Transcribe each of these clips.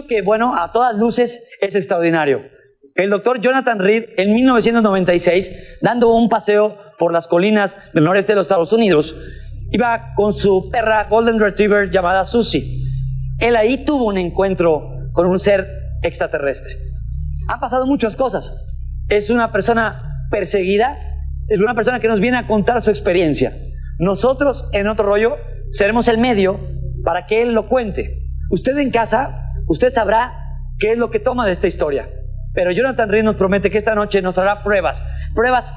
Que, bueno, a todas luces es extraordinario. El doctor Jonathan Reed, en 1996, dando un paseo por las colinas del noreste de los Estados Unidos, iba con su perra Golden Retriever llamada Susie. Él ahí tuvo un encuentro con un ser extraterrestre. Han pasado muchas cosas. Es una persona perseguida, es una persona que nos viene a contar su experiencia. Nosotros, en Otro Rollo, seremos el medio para que él lo cuente. Usted en casa, usted sabrá qué es lo que toma de esta historia. Pero Jonathan Reed nos promete que esta noche nos hará pruebas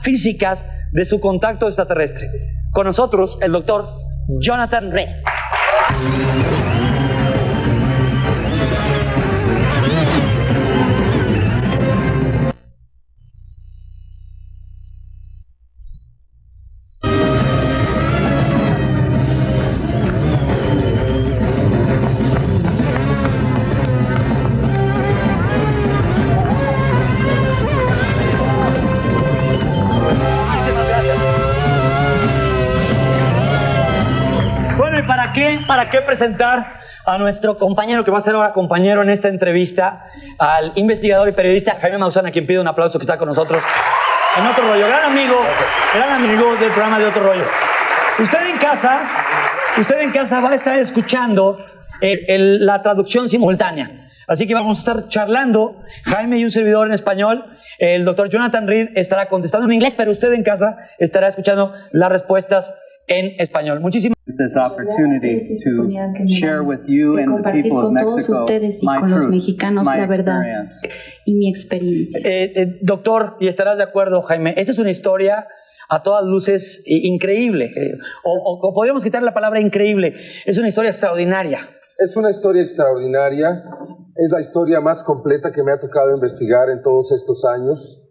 físicas de su contacto extraterrestre. Con nosotros, el doctor Jonathan Reed. ¿Para qué presentar a nuestro compañero, que va a ser ahora compañero en esta entrevista, al investigador y periodista Jaime Maussan, a quien pido un aplauso, que está con nosotros en Otro Rollo? Gran amigo del programa de Otro Rollo. Usted en casa va a estar escuchando la traducción simultánea. Así que vamos a estar charlando, Jaime y un servidor en español. El doctor Jonathan Reed estará contestando en inglés, pero usted en casa estará escuchando las respuestas en español. Muchísimas this opportunity to share with you and the people of Mexico my truth, my experience. Y mi experiencia. Doctor, y estarás de acuerdo, Jaime, esta es una historia a todas luces increíble, o podríamos quitar la palabra increíble, es una historia extraordinaria. Es una historia extraordinaria, es la historia más completa que me ha tocado investigar en todos estos años,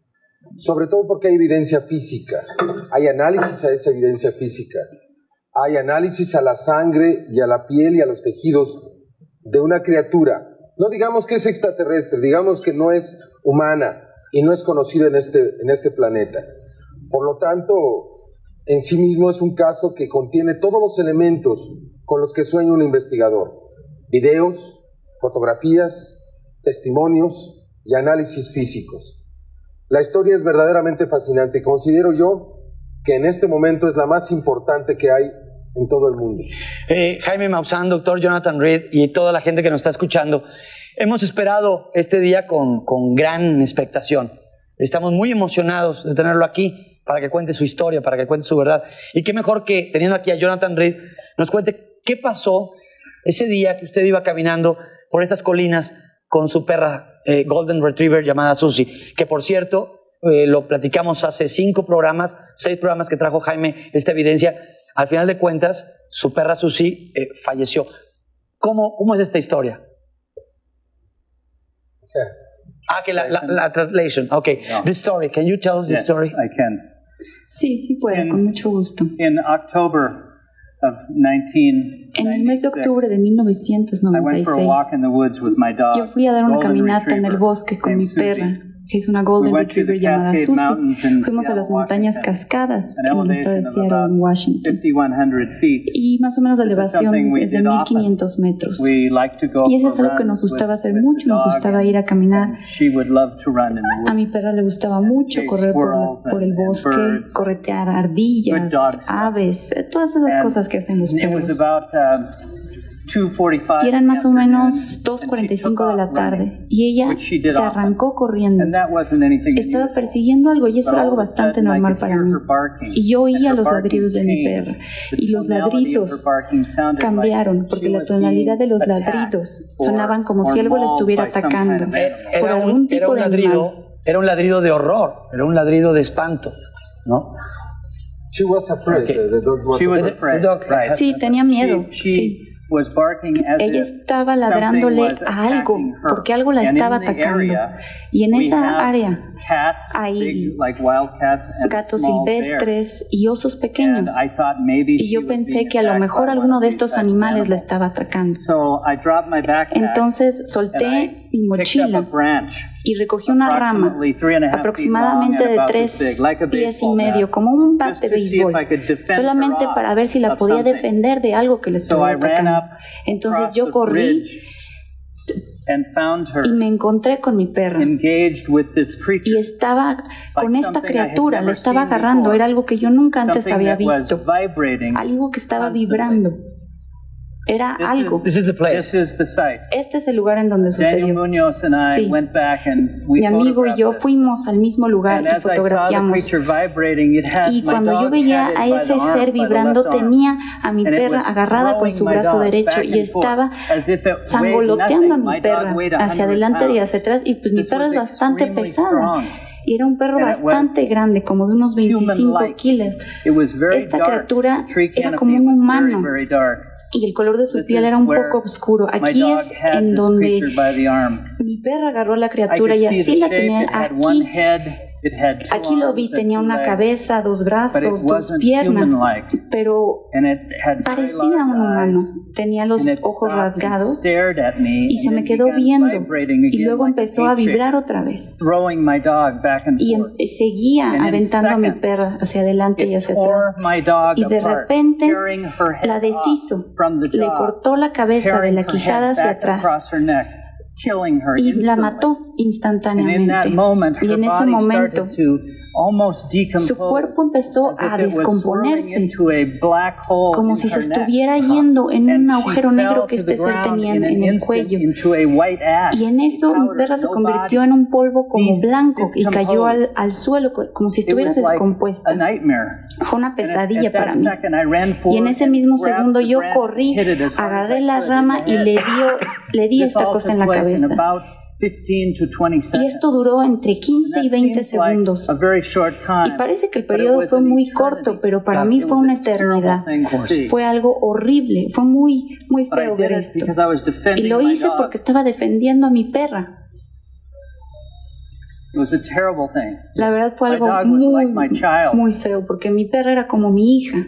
sobre todo porque hay evidencia física, hay análisis a esa evidencia física, hay análisis a la sangre y a la piel y a los tejidos de una criatura. No digamos que es extraterrestre, digamos que no es humana y no es conocida en este planeta. Por lo tanto, en sí mismo es un caso que contiene todos los elementos con los que sueña un investigador: videos, fotografías, testimonios y análisis físicos. La historia es verdaderamente fascinante y considero yo que en este momento es la más importante que hay en todo el mundo. Jaime Maussan, doctor Jonathan Reed y toda la gente que nos está escuchando, hemos esperado este día con gran expectación. Estamos muy emocionados de tenerlo aquí para que cuente su historia, para que cuente su verdad. Y qué mejor que, teniendo aquí a Jonathan Reed, nos cuente qué pasó ese día que usted iba caminando por estas colinas con su perra Golden Retriever llamada Susie, que por cierto, lo platicamos hace 6 programas que trajo Jaime esta evidencia. Al final de cuentas, su perra Susie falleció. ¿Cómo es esta historia? Que la translation. Okay. No. The story. Can you tell us the story? I can. Sí, puedo, con mucho gusto. In October of 1996, en el mes de octubre de I went for a 1996, walk in the woods with my dog, yo fui a dar una Golden caminata en el Retriever, bosque con mi named Susie. perra, que es una Golden We went to the Retriever llamada Cascade Susie. Mountains in Fuimos a las Seattle, montañas Washington. Cascadas An en el estado de elevation of Seattle, en about Washington. 5,100 feet. Y más o menos la This is elevación something we es de did often. 1500 metros. We like to go Y eso es for algo que nos runs gustaba hacer with mucho, the nos dog, gustaba ir a caminar. and she would love to run in the A woods. mi perra le gustaba mucho Chase correr squirrels por el and bosque, birds. corretear ardillas, Good dogs. aves, todas esas And cosas que hacen los it was perros. about 2:45 Y eran más o in the afternoon, menos and she 2:45 took de la off tarde. running, Y ella which she did se often. arrancó corriendo. And that wasn't anything Estaba unusual. persiguiendo algo y eso But era all algo of a bastante sudden, I normal could para hear mí. her barking, Y yo and oía her los barking ladridos de mi changed. perra. The Y los tonality of ladridos her barking sounded cambiaron, like porque she la was tonalidad de being los attacked ladridos or- sonaban como or si algo la mauled estuviera by some atacando. kind of animal. Por algún tipo de animal. Era un ladrido de horror, era un ladrido de espanto, ¿no? She was afraid. Okay. The dog was She was afraid. afraid. The dog- Right. Sí, tenía miedo. She Sí. was barking as Ella if estaba something ladrándole was a algo, attacking her. porque algo la And estaba in the atacando. area, Y en we esa have área cats, hay big, like wild cats, and gatos small silvestres y osos bears. pequeños. And I thought maybe Y yo she was pensé being que a lo attacked mejor by alguno one de of estos these types of animales la animals. estaba atacando. So I dropped my backpack Entonces and solté I mi picked up mochila a branch y recogí una rama approximately 3.5 aproximadamente feet de long and 3 about this big, like a pies y baseball medio, bat, como un bat just de to see if béisbol, I could defend her solamente off para ver si la of podía something. defender de algo que le So estuviera I ran atacando. up Entonces across yo the corrí bridge y me encontré con mi perra y estaba con esta criatura, la estaba agarrando, era algo que yo nunca antes había visto, algo que estaba vibrando. Era algo. Este es el lugar en donde sucedió. Sí. Mi amigo y yo fuimos al mismo lugar y fotografiamos. Y cuando yo veía a ese ser vibrando, tenía a mi perra agarrada con su brazo derecho y estaba sangoloteando a mi perra hacia adelante y hacia atrás. Y pues mi perra es bastante pesada. Y era un perro bastante grande, como de unos 25 kilos. Esta criatura era como un humano. Y el color de su piel era un poco oscuro. Aquí es en donde mi perra agarró a la criatura y así la tenía aquí. Aquí lo vi, tenía una cabeza, dos brazos, dos piernas, pero parecía un humano. Tenía los ojos rasgados y se me quedó viendo y luego empezó a vibrar otra vez. Y seguía aventando a mi perra hacia adelante y hacia atrás. Y de repente la deshizo, le cortó la cabeza de la quijada hacia atrás. Y la mató instantáneamente. Y en ese momento su cuerpo empezó a descomponerse, como si se estuviera yendo en un agujero negro que este ser tenía en el cuello. Y en eso mi perra se convirtió en un polvo como blanco y cayó al suelo como si estuviera descompuesta. Fue una pesadilla para mí. Y en ese mismo segundo yo corrí, agarré la rama y le di esta cosa en la cabeza. Y esto duró entre 15 y 20 segundos. Y parece que el periodo fue muy corto, pero para mí fue una eternidad. Fue algo horrible, fue muy feo ver esto. Y lo hice porque estaba defendiendo a mi perra. La verdad fue algo muy feo, porque mi perra era como mi hija.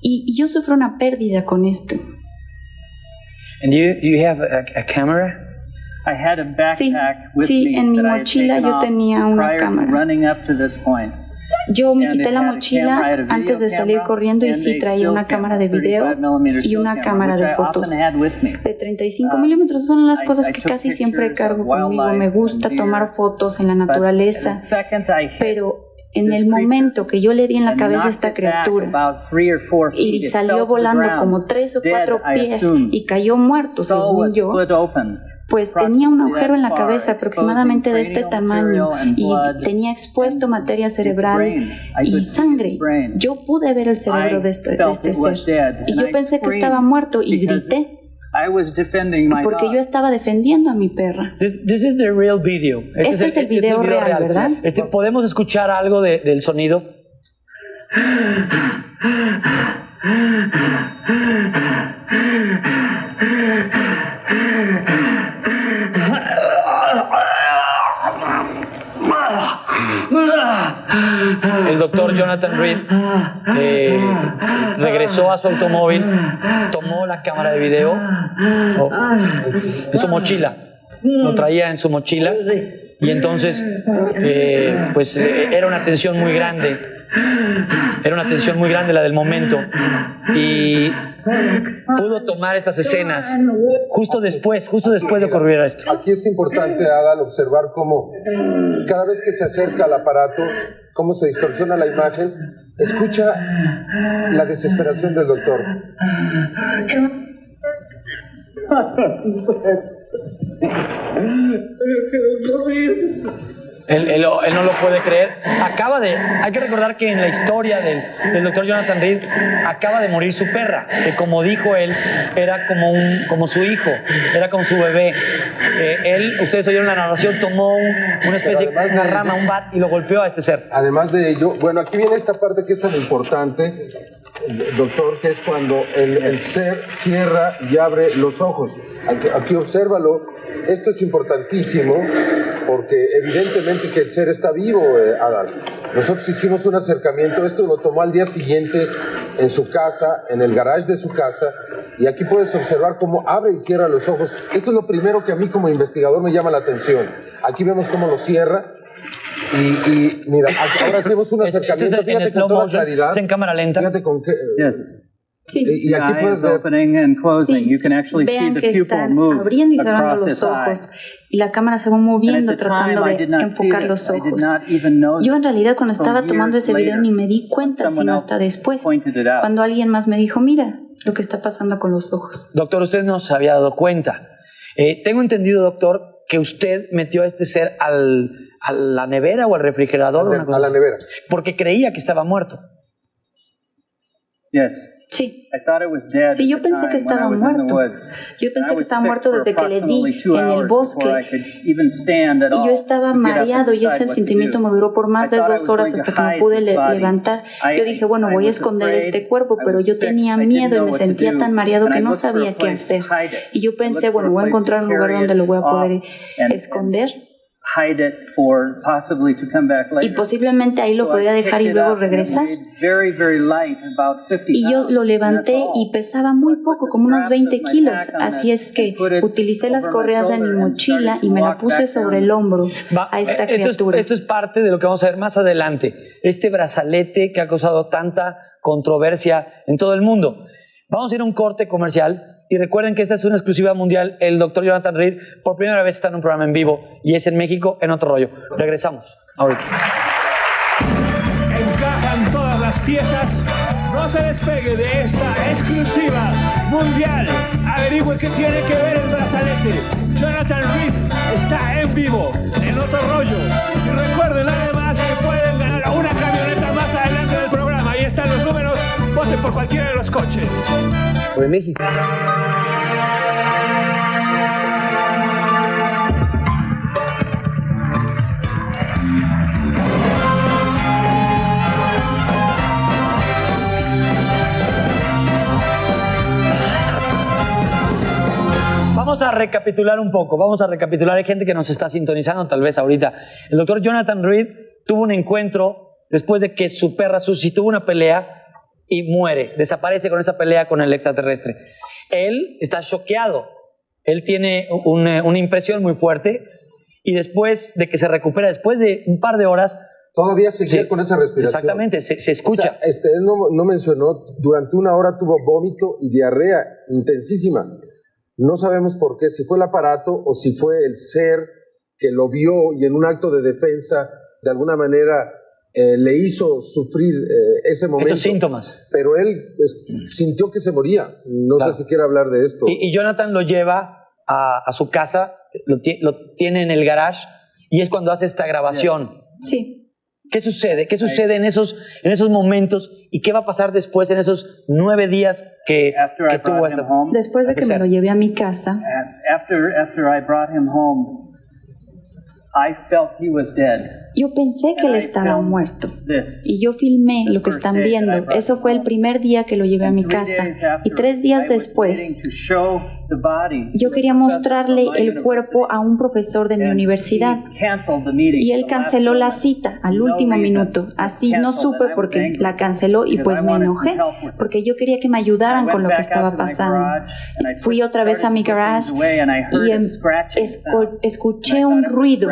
Y yo sufro una pérdida con esto. And you have a camera? Sí, en mi mochila yo tenía una cámara. Yo me quité la mochila antes de salir corriendo y sí traía una cámara de video y una cámara de fotos de 35 milímetros. Son las cosas que casi siempre cargo conmigo. Me gusta tomar fotos en la naturaleza, pero en el momento que yo le di en la cabeza a esta criatura y salió volando como 3 o 4 pies y cayó muerto, según yo, pues tenía un agujero en la cabeza aproximadamente de este tamaño y tenía expuesto materia cerebral y sangre. Yo pude ver el cerebro de este ser y yo pensé que estaba muerto y grité. Porque yo estaba defendiendo a mi perra. This is the real video. Este es el video real, ¿verdad? ¿Podemos escuchar algo del sonido? El doctor Jonathan Reed regresó a su automóvil, tomó la cámara de video en su mochila, lo traía en su mochila y entonces pues era una tensión muy grande la del momento y pudo tomar estas escenas justo después de ocurrir esto. Aquí es importante, Adal, observar cómo cada vez que se acerca al aparato, cómo se distorsiona la imagen. Escucha la desesperación del doctor. Él no lo puede creer. Hay que recordar que en la historia del doctor Jonathan Reed acaba de morir su perra, que como dijo él, era como su hijo, era como su bebé. Ustedes oyeron la narración, tomó una especie de una rama, un bat, y lo golpeó a este ser. Además de ello, bueno, aquí viene esta parte que es tan importante, doctor, que es cuando el ser cierra y abre los ojos. Aquí obsérvalo. Esto es importantísimo porque evidentemente que el ser está vivo, Adal. Nosotros hicimos un acercamiento, esto lo tomó al día siguiente en su casa, en el garage de su casa, y aquí puedes observar cómo abre y cierra los ojos. Esto es lo primero que a mí como investigador me llama la atención. Aquí vemos cómo lo cierra y mira, ahora hacemos un acercamiento, fíjate con toda claridad. Es en cámara lenta. Fíjate con qué... Sí. Y aquí puedes ver, Vean que están abriendo y cerrando los ojos y la cámara se va moviendo tratando de enfocar los ojos. Yo en realidad cuando estaba tomando ese video ni me di cuenta, sino hasta después, cuando alguien más me dijo, mira lo que está pasando con los ojos. Doctor, usted no se había dado cuenta. Tengo entendido, doctor, que usted metió a este ser a la nevera o al refrigerador. A la nevera. Porque creía que estaba muerto. Sí. Sí, yo pensé que estaba muerto. Yo pensé que estaba muerto desde que le di en el bosque. Y yo estaba mareado y ese sentimiento me duró por más de 2 horas hasta que me pude levantar. Yo dije, bueno, voy a esconder este cuerpo, pero yo tenía miedo y me sentía tan mareado que no sabía qué hacer. Y yo pensé, bueno, voy a encontrar un lugar donde lo voy a poder esconder. Y posiblemente ahí lo podría dejar y luego regresar. Y yo lo levanté y pesaba muy poco, como unos 20 kilos. Así es que utilicé las correas de mi mochila y me la puse sobre el hombro a esta criatura. Esto es parte de lo que vamos a ver más adelante. Este brazalete que ha causado tanta controversia en todo el mundo. Vamos a ir a un corte comercial. Y recuerden que esta es una exclusiva mundial. El doctor Jonathan Reed por primera vez está en un programa en vivo y es en México, en Otro Rollo. Regresamos ahorita. Encajan todas las piezas. No se despegue de esta exclusiva mundial. Averigüe qué tiene que ver el brazalete. Jonathan Reed está en vivo en Otro Rollo. Y recuerden además que pueden ganar una camioneta más adelante del programa. Ahí están los números. Voten por cualquiera de los coches. de México. Vamos a recapitular un poco, Hay gente que nos está sintonizando tal vez ahorita. El doctor Jonathan Reed tuvo un encuentro después de que su perra Susie tuvo una pelea y muere, desaparece con esa pelea con el extraterrestre. Él está choqueado, él tiene una impresión muy fuerte y después de que se recupera, después de un par de horas... Todavía seguía con esa respiración. Exactamente, se escucha. O sea, él no mencionó, durante una hora tuvo vómito y diarrea intensísima. No sabemos por qué, si fue el aparato o si fue el ser que lo vio y en un acto de defensa de alguna manera le hizo sufrir ese momento. Esos síntomas. Pero él sintió que se moría. No sé si quiere hablar de esto. Y Jonathan lo lleva a su casa, lo tiene en el garage y es cuando hace esta grabación. Sí. ¿Qué sucede? ¿Qué sucede en esos momentos? ¿Y qué va a pasar después en esos 9 días que tuvo hasta... Después de que me lo llevé a mi casa, yo pensé que él estaba muerto. Y yo filmé lo que están viendo. Eso fue el primer día que lo llevé a mi casa. Y 3 días después, yo quería mostrarle el cuerpo a un profesor de mi universidad. Y él canceló la cita al último minuto. Así no supe por qué la canceló y pues me enojé. Porque yo quería que me ayudaran con lo que estaba pasando. Fui otra vez a mi garage y escuché un ruido.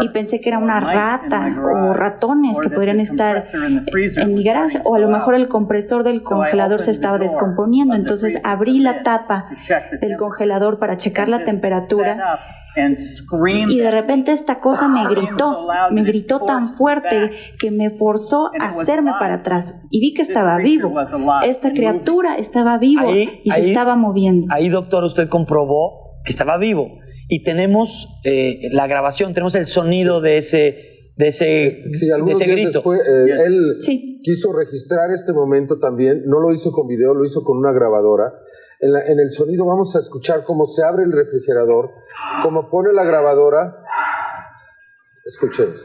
Y pensé que era una rata o ratones que podrían estar en mi garage, o a lo mejor el compresor del congelador se estaba descomponiendo. Entonces abrí la tapa del congelador para checar la temperatura y de repente esta cosa me gritó tan fuerte que me forzó a hacerme para atrás y vi que estaba vivo. Esta criatura estaba vivo y se estaba moviendo. Ahí, doctor, usted comprobó que estaba vivo. Y tenemos la grabación, tenemos el sonido de ese algunos días grito. Después, él quiso registrar este momento también, no lo hizo con video, lo hizo con una grabadora. En el sonido vamos a escuchar cómo se abre el refrigerador, cómo pone la grabadora. Escuchemos.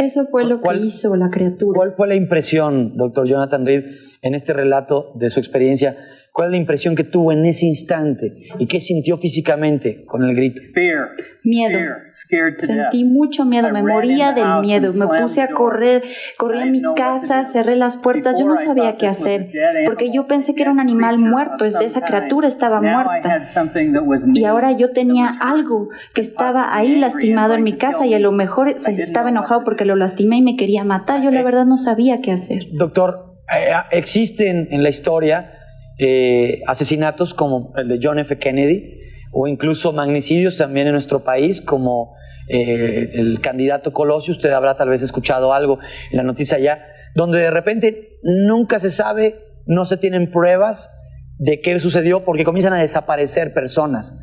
Eso fue lo que hizo la criatura. ¿Cuál fue la impresión, doctor Jonathan Reed, en este relato de su experiencia, ¿Cuál es la impresión que tuvo en ese instante y qué sintió físicamente con el grito? Miedo. Sentí mucho miedo, me moría del miedo. Me puse a correr, corrí a mi casa, cerré las puertas. Yo no sabía qué hacer, porque yo pensé que era un animal muerto, esa criatura estaba muerta. Y ahora yo tenía algo que estaba ahí lastimado en mi casa y a lo mejor estaba enojado porque lo lastimé y me quería matar. Yo la verdad no sabía qué hacer. Doctor, existen en la historia asesinatos como el de John F. Kennedy o incluso magnicidios también en nuestro país como el candidato Colosio. Usted habrá tal vez escuchado algo en la noticia ya, donde de repente nunca se sabe, no se tienen pruebas de qué sucedió porque comienzan a desaparecer personas.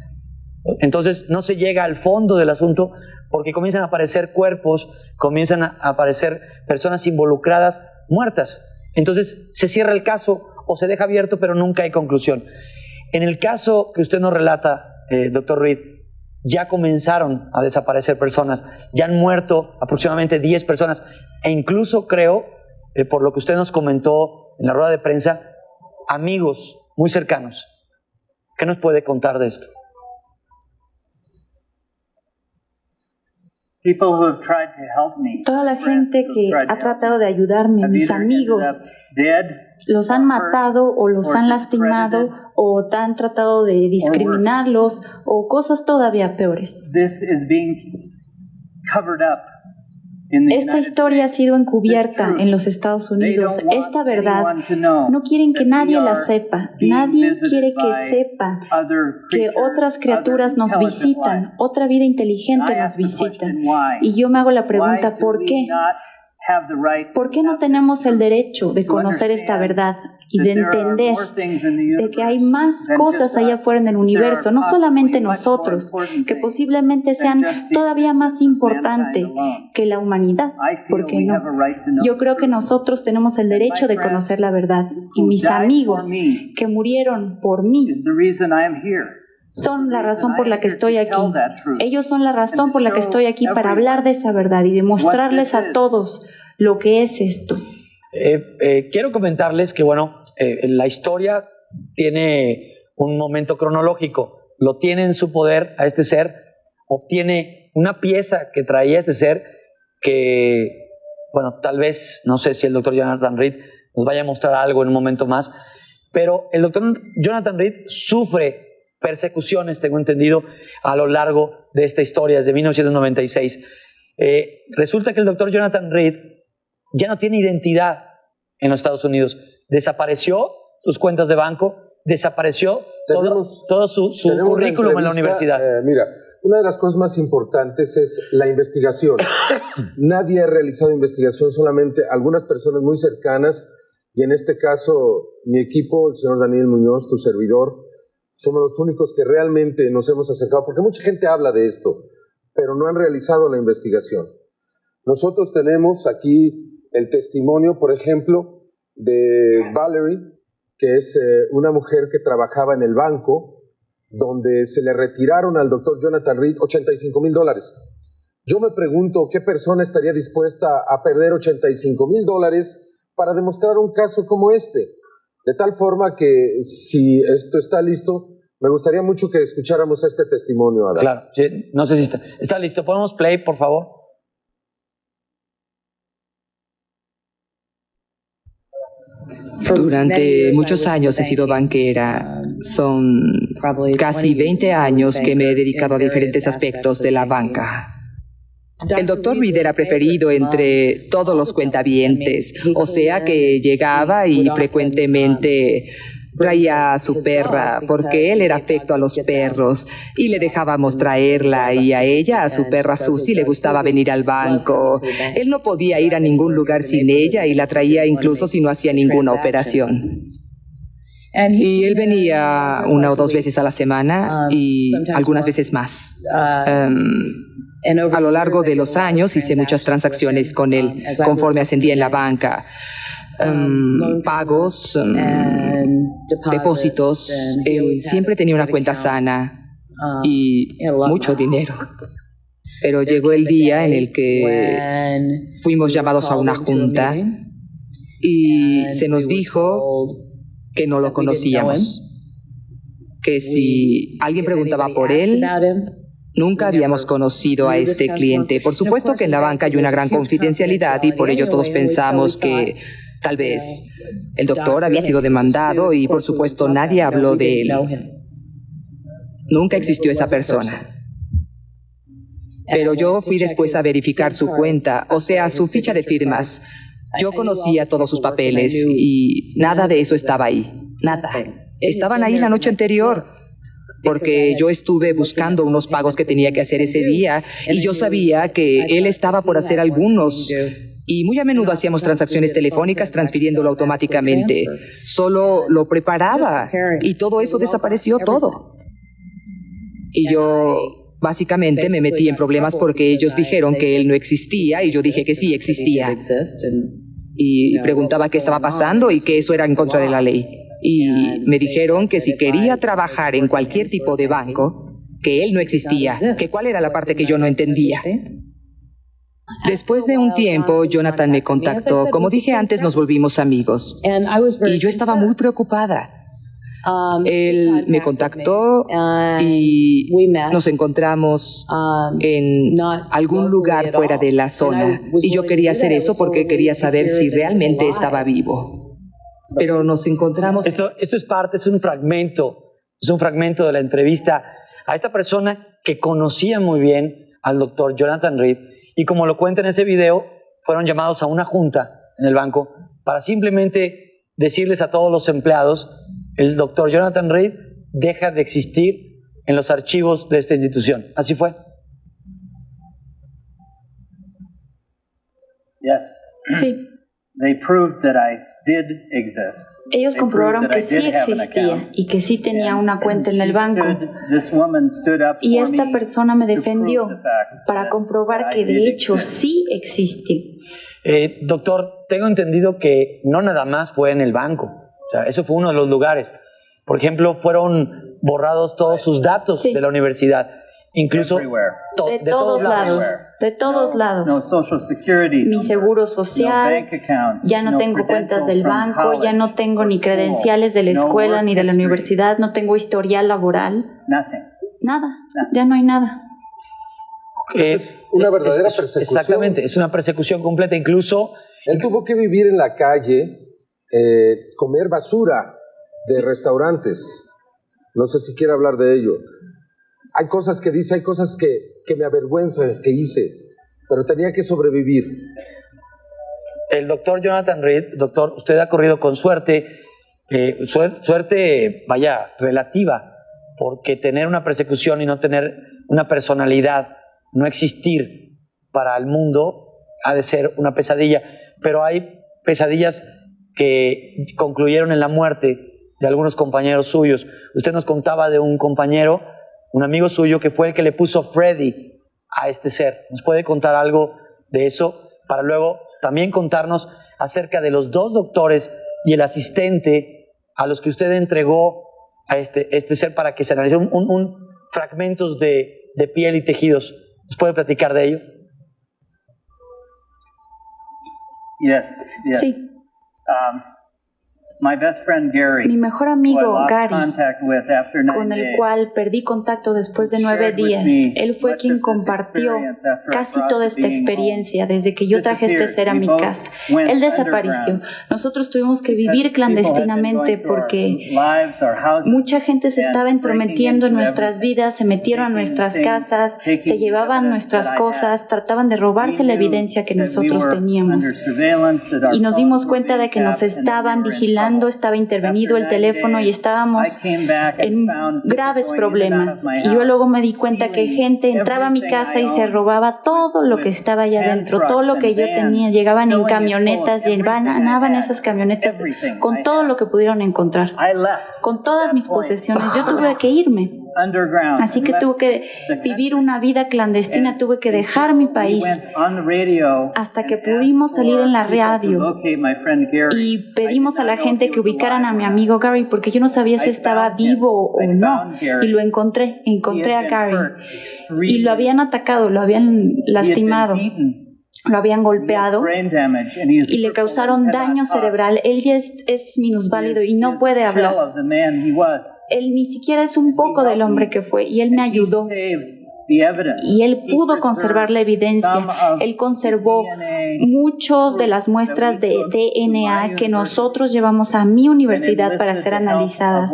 Entonces no se llega al fondo del asunto porque comienzan a aparecer cuerpos, comienzan a aparecer personas involucradas muertas. Entonces se cierra el caso o se deja abierto, pero nunca hay conclusión. En el caso que usted nos relata, doctor Reed, ya comenzaron a desaparecer personas, ya han muerto aproximadamente 10 personas, e incluso creo, por lo que usted nos comentó en la rueda de prensa, amigos muy cercanos. ¿Qué nos puede contar de esto? Toda la gente que ha tratado de ayudarme, mis amigos, los han matado o los han lastimado o han tratado de discriminarlos o cosas todavía peores. Esta historia ha sido encubierta en los Estados Unidos. Esta verdad no quieren que nadie la sepa. Nadie quiere que sepa que otras criaturas nos visitan, otra vida inteligente nos visita. Y yo me hago la pregunta, ¿por qué? ¿Por qué no tenemos el derecho de conocer esta verdad y de entender de que hay más cosas allá afuera en el universo, no solamente nosotros, que posiblemente sean todavía más importantes que la humanidad? ¿Por qué no? Yo creo que nosotros tenemos el derecho de conocer la verdad, y mis amigos que murieron por mí son la razón por la que estoy aquí. Ellos son la razón por la que estoy aquí, para hablar de esa verdad y demostrarles a todos lo que es esto. Quiero comentarles que, la historia tiene un momento cronológico. Lo tiene en su poder a este ser, obtiene una pieza que traía este ser que, tal vez, no sé si el doctor Jonathan Reed nos vaya a mostrar algo en un momento más, pero el doctor Jonathan Reed sufre persecuciones, tengo entendido, a lo largo de esta historia, desde 1996. Resulta que el doctor Jonathan Reed ya no tiene identidad en los Estados Unidos. Desapareció sus cuentas de banco, desapareció todo su currículum en la universidad. Mira, una de las cosas más importantes es la investigación. Nadie ha realizado investigación, solamente algunas personas muy cercanas, y en este caso mi equipo, el señor Daniel Muñoz, tu servidor, somos los únicos que realmente nos hemos acercado, porque mucha gente habla de esto, pero no han realizado la investigación. Nosotros tenemos aquí el testimonio, por ejemplo, de Valerie, que es una mujer que trabajaba en el banco, donde se le retiraron al doctor Jonathan Reed $85,000. Yo me pregunto qué persona estaría dispuesta a perder $85,000 para demostrar un caso como este. De tal forma que, si esto está listo, me gustaría mucho que escucháramos este testimonio, Adán. Claro, sí, no sé si está listo. ¿Podemos play, por favor? Durante muchos años he sido banquera. Son casi 20 años que me he dedicado a diferentes aspectos de la banca. El doctor Reed era preferido entre todos los cuentavientes, o sea que llegaba y frecuentemente traía a su perra, porque él era afecto a los perros, y le dejábamos traerla, y a ella, a su perra Susie, le gustaba venir al banco. Él no podía ir a ningún lugar sin ella, y la traía incluso si no hacía ninguna operación. Y él venía 1 o 2 veces a la semana, y algunas veces más. A lo largo de los años hice muchas transacciones con él, conforme ascendía en la banca. Pagos, depósitos. Él siempre tenía una cuenta sana y mucho dinero. Pero llegó el día en el que fuimos llamados a una junta y se nos dijo que no lo conocíamos. que si alguien preguntaba por él, nunca habíamos conocido a este cliente. Por supuesto que en la banca hay una gran confidencialidad y por ello todos pensamos que tal vez el doctor había sido demandado y por supuesto nadie habló de él. Nunca existió esa persona. Pero yo fui después a verificar su cuenta, o sea, su ficha de firmas. Yo conocía todos sus papeles y nada de eso estaba ahí. Nada. Estaban ahí la noche anterior, porque yo estuve buscando unos pagos que tenía que hacer ese día y yo sabía que él estaba por hacer algunos. Y muy a menudo hacíamos transacciones telefónicas transfiriéndolo automáticamente. Solo lo preparaba y todo eso desapareció todo. Y yo básicamente me metí en problemas porque ellos dijeron que él no existía y yo dije que sí existía. Y preguntaba qué estaba pasando y que eso era en contra de la ley. Y me dijeron que si quería trabajar en cualquier tipo de banco, que él no existía, que cuál era la parte que yo no entendía. Después de un tiempo, Jonathan me contactó. Como dije antes, nos volvimos amigos. Y yo estaba muy preocupada. Él me contactó y nos encontramos en algún lugar fuera de la zona. Y yo quería hacer eso porque quería saber si realmente estaba vivo. Pero nos encontramos... Esto es parte, es un fragmento de la entrevista a esta persona que conocía muy bien al doctor Jonathan Reed. Y como lo cuenta en ese video, fueron llamados a una junta en el banco para simplemente decirles a todos los empleados: el doctor Jonathan Reed deja de existir en los archivos de esta institución. ¿Así fue? Yes. Sí. They proved that I did exist. Ellos comprobaron que sí existía y que sí tenía una cuenta en el banco. Y esta persona me defendió para comprobar que de hecho sí existe. Doctor, tengo entendido que no nada más fue en el banco. O sea, eso fue uno de los lugares. Por ejemplo, fueron borrados todos sus datos de la universidad. Incluso de todos lados. De todos lados. Mi seguro social, ya no tengo cuentas del banco, ya no tengo ni credenciales de la escuela ni de la universidad, no tengo historial laboral. Nada, ya no hay nada. Es una verdadera persecución. Exactamente, es una persecución completa. Incluso él tuvo que vivir en la calle, comer basura de restaurantes. No sé si quiere hablar de ello. Hay cosas que dice, hay cosas que me avergüenzan que hice, pero tenía que sobrevivir. El doctor Jonathan Reed, doctor, usted ha corrido con suerte, vaya, relativa, porque tener una persecución y no tener una personalidad, no existir para el mundo, ha de ser una pesadilla. Pero hay pesadillas que concluyeron en la muerte de algunos compañeros suyos. Usted nos contaba de un compañero, un amigo suyo, que fue el que le puso Freddy a este ser. ¿Nos puede contar algo de eso para luego también contarnos acerca de los dos doctores y el asistente a los que usted entregó a este ser para que se analicen fragmentos de piel y tejidos? ¿Nos puede platicar de ello? Yes. Sí. My best friend Gary, mi mejor amigo Gary, con el cual perdí contacto después de 9 días, él fue quien compartió casi toda esta experiencia desde que yo traje este ser a mi casa. Él desapareció. Nosotros tuvimos que vivir clandestinamente porque mucha gente se estaba entrometiendo en nuestras vidas, se metieron a nuestras casas, se llevaban nuestras cosas, trataban de robarse la evidencia que nosotros teníamos. Y nos dimos cuenta de que nos estaban vigilando, estaba intervenido el teléfono y estábamos en graves problemas. Y yo luego me di cuenta que gente entraba a mi casa y se robaba todo lo que estaba allá adentro, todo lo que yo tenía. Llegaban en camionetas, llenaban esas camionetas con todo lo que pudieron encontrar, con todas mis posesiones. Yo tuve que irme. Así que tuve que vivir una vida clandestina, tuve que dejar mi país hasta que pudimos salir en la radio y pedimos a la gente que ubicaran a mi amigo Gary porque yo no sabía si estaba vivo o no, y lo encontré a Gary y lo habían atacado, lo habían lastimado, lo habían golpeado y le causaron daño cerebral. Él ya es minusválido y no puede hablar. Él ni siquiera es un poco del hombre que fue, y él me ayudó. Y él pudo conservar la evidencia. Él conservó muchas de las muestras de DNA que nosotros llevamos a mi universidad para ser analizadas.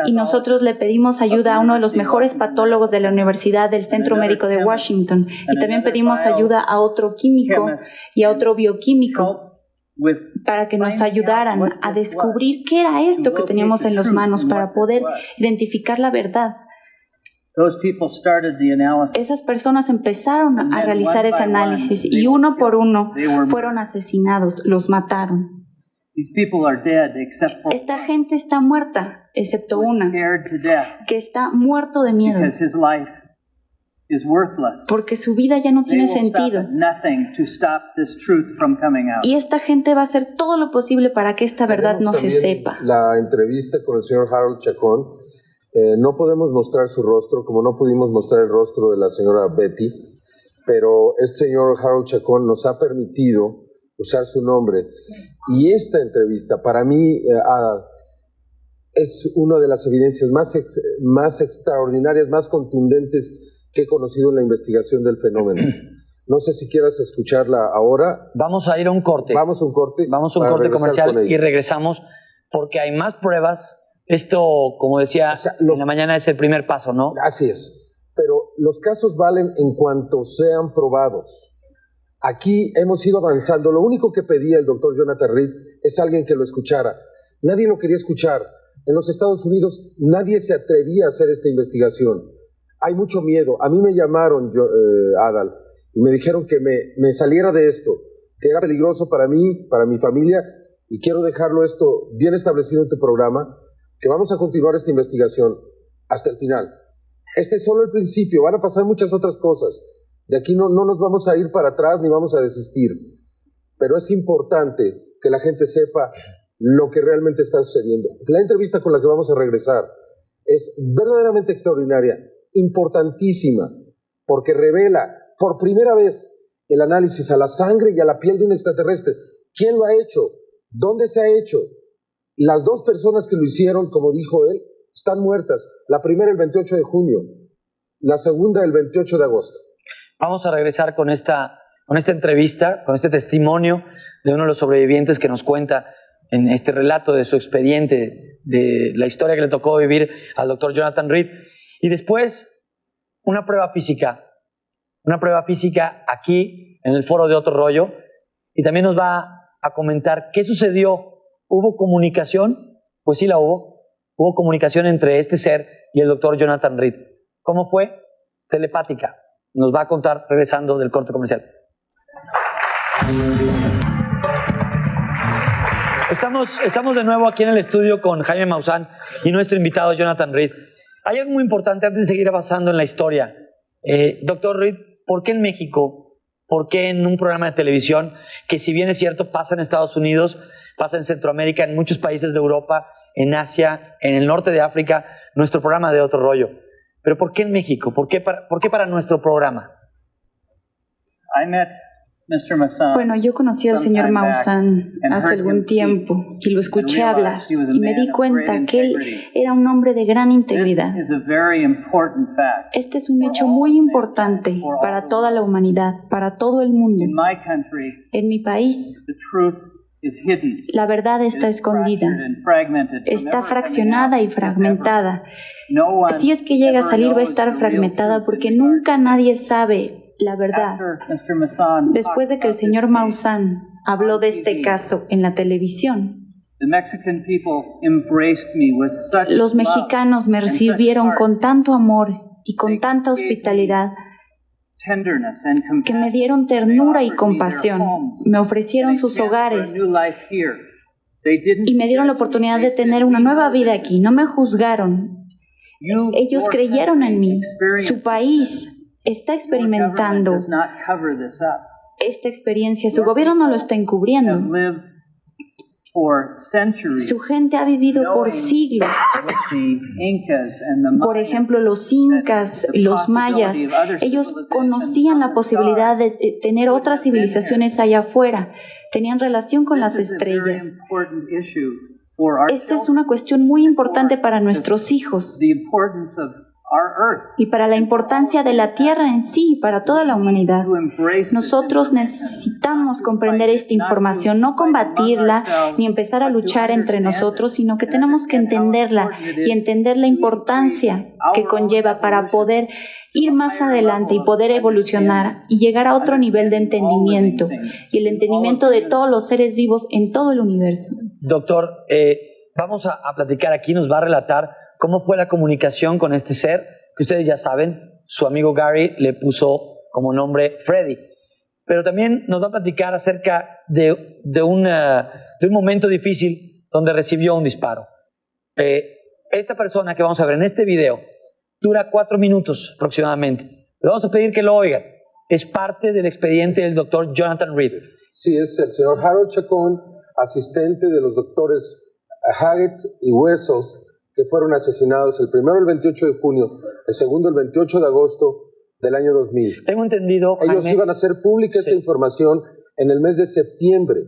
Y nosotros le pedimos ayuda a uno de los mejores patólogos de la Universidad del Centro Médico de Washington. Y también pedimos ayuda a otro químico y a otro bioquímico para que nos ayudaran a descubrir qué era esto que teníamos en las manos, para poder identificar la verdad. Esas personas empezaron a realizar ese análisis y uno por uno fueron asesinados, los mataron. Esta gente está muerta, excepto una, que está muerto de miedo, porque su vida ya no tiene sentido. Y esta gente va a hacer todo lo posible para que esta verdad no se sepa. La entrevista con el señor Harold Chacón. No podemos mostrar su rostro, como no pudimos mostrar el rostro de la señora Betty, pero este señor Harold Chacón nos ha permitido usar su nombre. Y esta entrevista, para mí, es una de las evidencias más extraordinarias, más contundentes que he conocido en la investigación del fenómeno. No sé si quieras escucharla ahora. Vamos a ir a un corte. Vamos a un corte comercial y regresamos, porque hay más pruebas. Esto, como decía, en la mañana es el primer paso, ¿no? Así es. Pero los casos valen en cuanto sean probados. Aquí hemos ido avanzando. Lo único que pedía el doctor Jonathan Reed es alguien que lo escuchara. Nadie lo quería escuchar. En los Estados Unidos nadie se atrevía a hacer esta investigación. Hay mucho miedo. A mí me llamaron, Adal, y me dijeron que me saliera de esto, que era peligroso para mí, para mi familia, y quiero dejarlo esto bien establecido en tu programa, que vamos a continuar esta investigación hasta el final. Este es solo el principio, van a pasar muchas otras cosas. De aquí no nos vamos a ir para atrás ni vamos a desistir. Pero es importante que la gente sepa lo que realmente está sucediendo. La entrevista con la que vamos a regresar es verdaderamente extraordinaria, importantísima, porque revela por primera vez el análisis a la sangre y a la piel de un extraterrestre. ¿Quién lo ha hecho? ¿Dónde se ha hecho? Las dos personas que lo hicieron, como dijo él, están muertas. La primera el 28 de junio, la segunda el 28 de agosto. Vamos a regresar con esta entrevista, con este testimonio de uno de los sobrevivientes que nos cuenta en este relato de su expediente, de la historia que le tocó vivir al doctor Jonathan Reed. Y después, una prueba física aquí en el foro de Otro Rollo, y también nos va a comentar qué sucedió. ¿Hubo comunicación? Pues sí la hubo. Hubo comunicación entre este ser y el doctor Jonathan Reed. ¿Cómo fue? Telepática. Nos va a contar regresando del corte comercial. Estamos de nuevo aquí en el estudio con Jaime Maussan y nuestro invitado Jonathan Reed. Hay algo muy importante antes de seguir avanzando en la historia. Doctor Reed, ¿por qué en México? ¿Por qué en un programa de televisión que, si bien es cierto, pasa en Estados Unidos, pasa en Centroamérica, en muchos países de Europa, en Asia, en el norte de África, nuestro programa de Otro Rollo? Pero ¿por qué en México? ¿Por qué para nuestro programa? Bueno, yo conocí al señor Maussan hace algún tiempo y lo escuché hablar y me di cuenta que él era un hombre de gran integridad. Este es un hecho muy importante para toda la humanidad, para todo el mundo. En mi país, la verdad está escondida, está fraccionada y fragmentada. Si es que llega a salir, va a estar fragmentada porque nunca nadie sabe la verdad. Después de que el señor Maussan habló de este caso en la televisión, los mexicanos me recibieron con tanto amor y con tanta hospitalidad que me dieron ternura y compasión, me ofrecieron sus hogares y me dieron la oportunidad de tener una nueva vida aquí. No me juzgaron, ellos creyeron en mí. Su país está experimentando esta experiencia, su gobierno no lo está encubriendo. Su gente ha vivido por siglos. Por ejemplo, los incas, los mayas, ellos conocían la posibilidad de tener otras civilizaciones allá afuera. Tenían relación con las estrellas. Esta es una cuestión muy importante para nuestros hijos y para la importancia de la Tierra en sí, para toda la humanidad. Nosotros necesitamos comprender esta información, no combatirla ni empezar a luchar entre nosotros, sino que tenemos que entenderla y entender la importancia que conlleva para poder ir más adelante y poder evolucionar y llegar a otro nivel de entendimiento y el entendimiento de todos los seres vivos en todo el universo. Doctor, vamos a platicar aquí, nos va a relatar cómo fue la comunicación con este ser, que ustedes ya saben, su amigo Gary le puso como nombre Freddy. Pero también nos va a platicar acerca de un momento difícil donde recibió un disparo. Esta persona que vamos a ver en este video dura 4 minutos aproximadamente. Le vamos a pedir que lo oigan. Es parte del expediente del doctor Jonathan Reed. Sí, es el señor Harold Chacón, asistente de los doctores Haggett y Huesos, que fueron asesinados el primero el 28 de junio, el segundo el 28 de agosto del año 2000. Tengo entendido, ellos iban a hacer pública esta información en el mes de septiembre.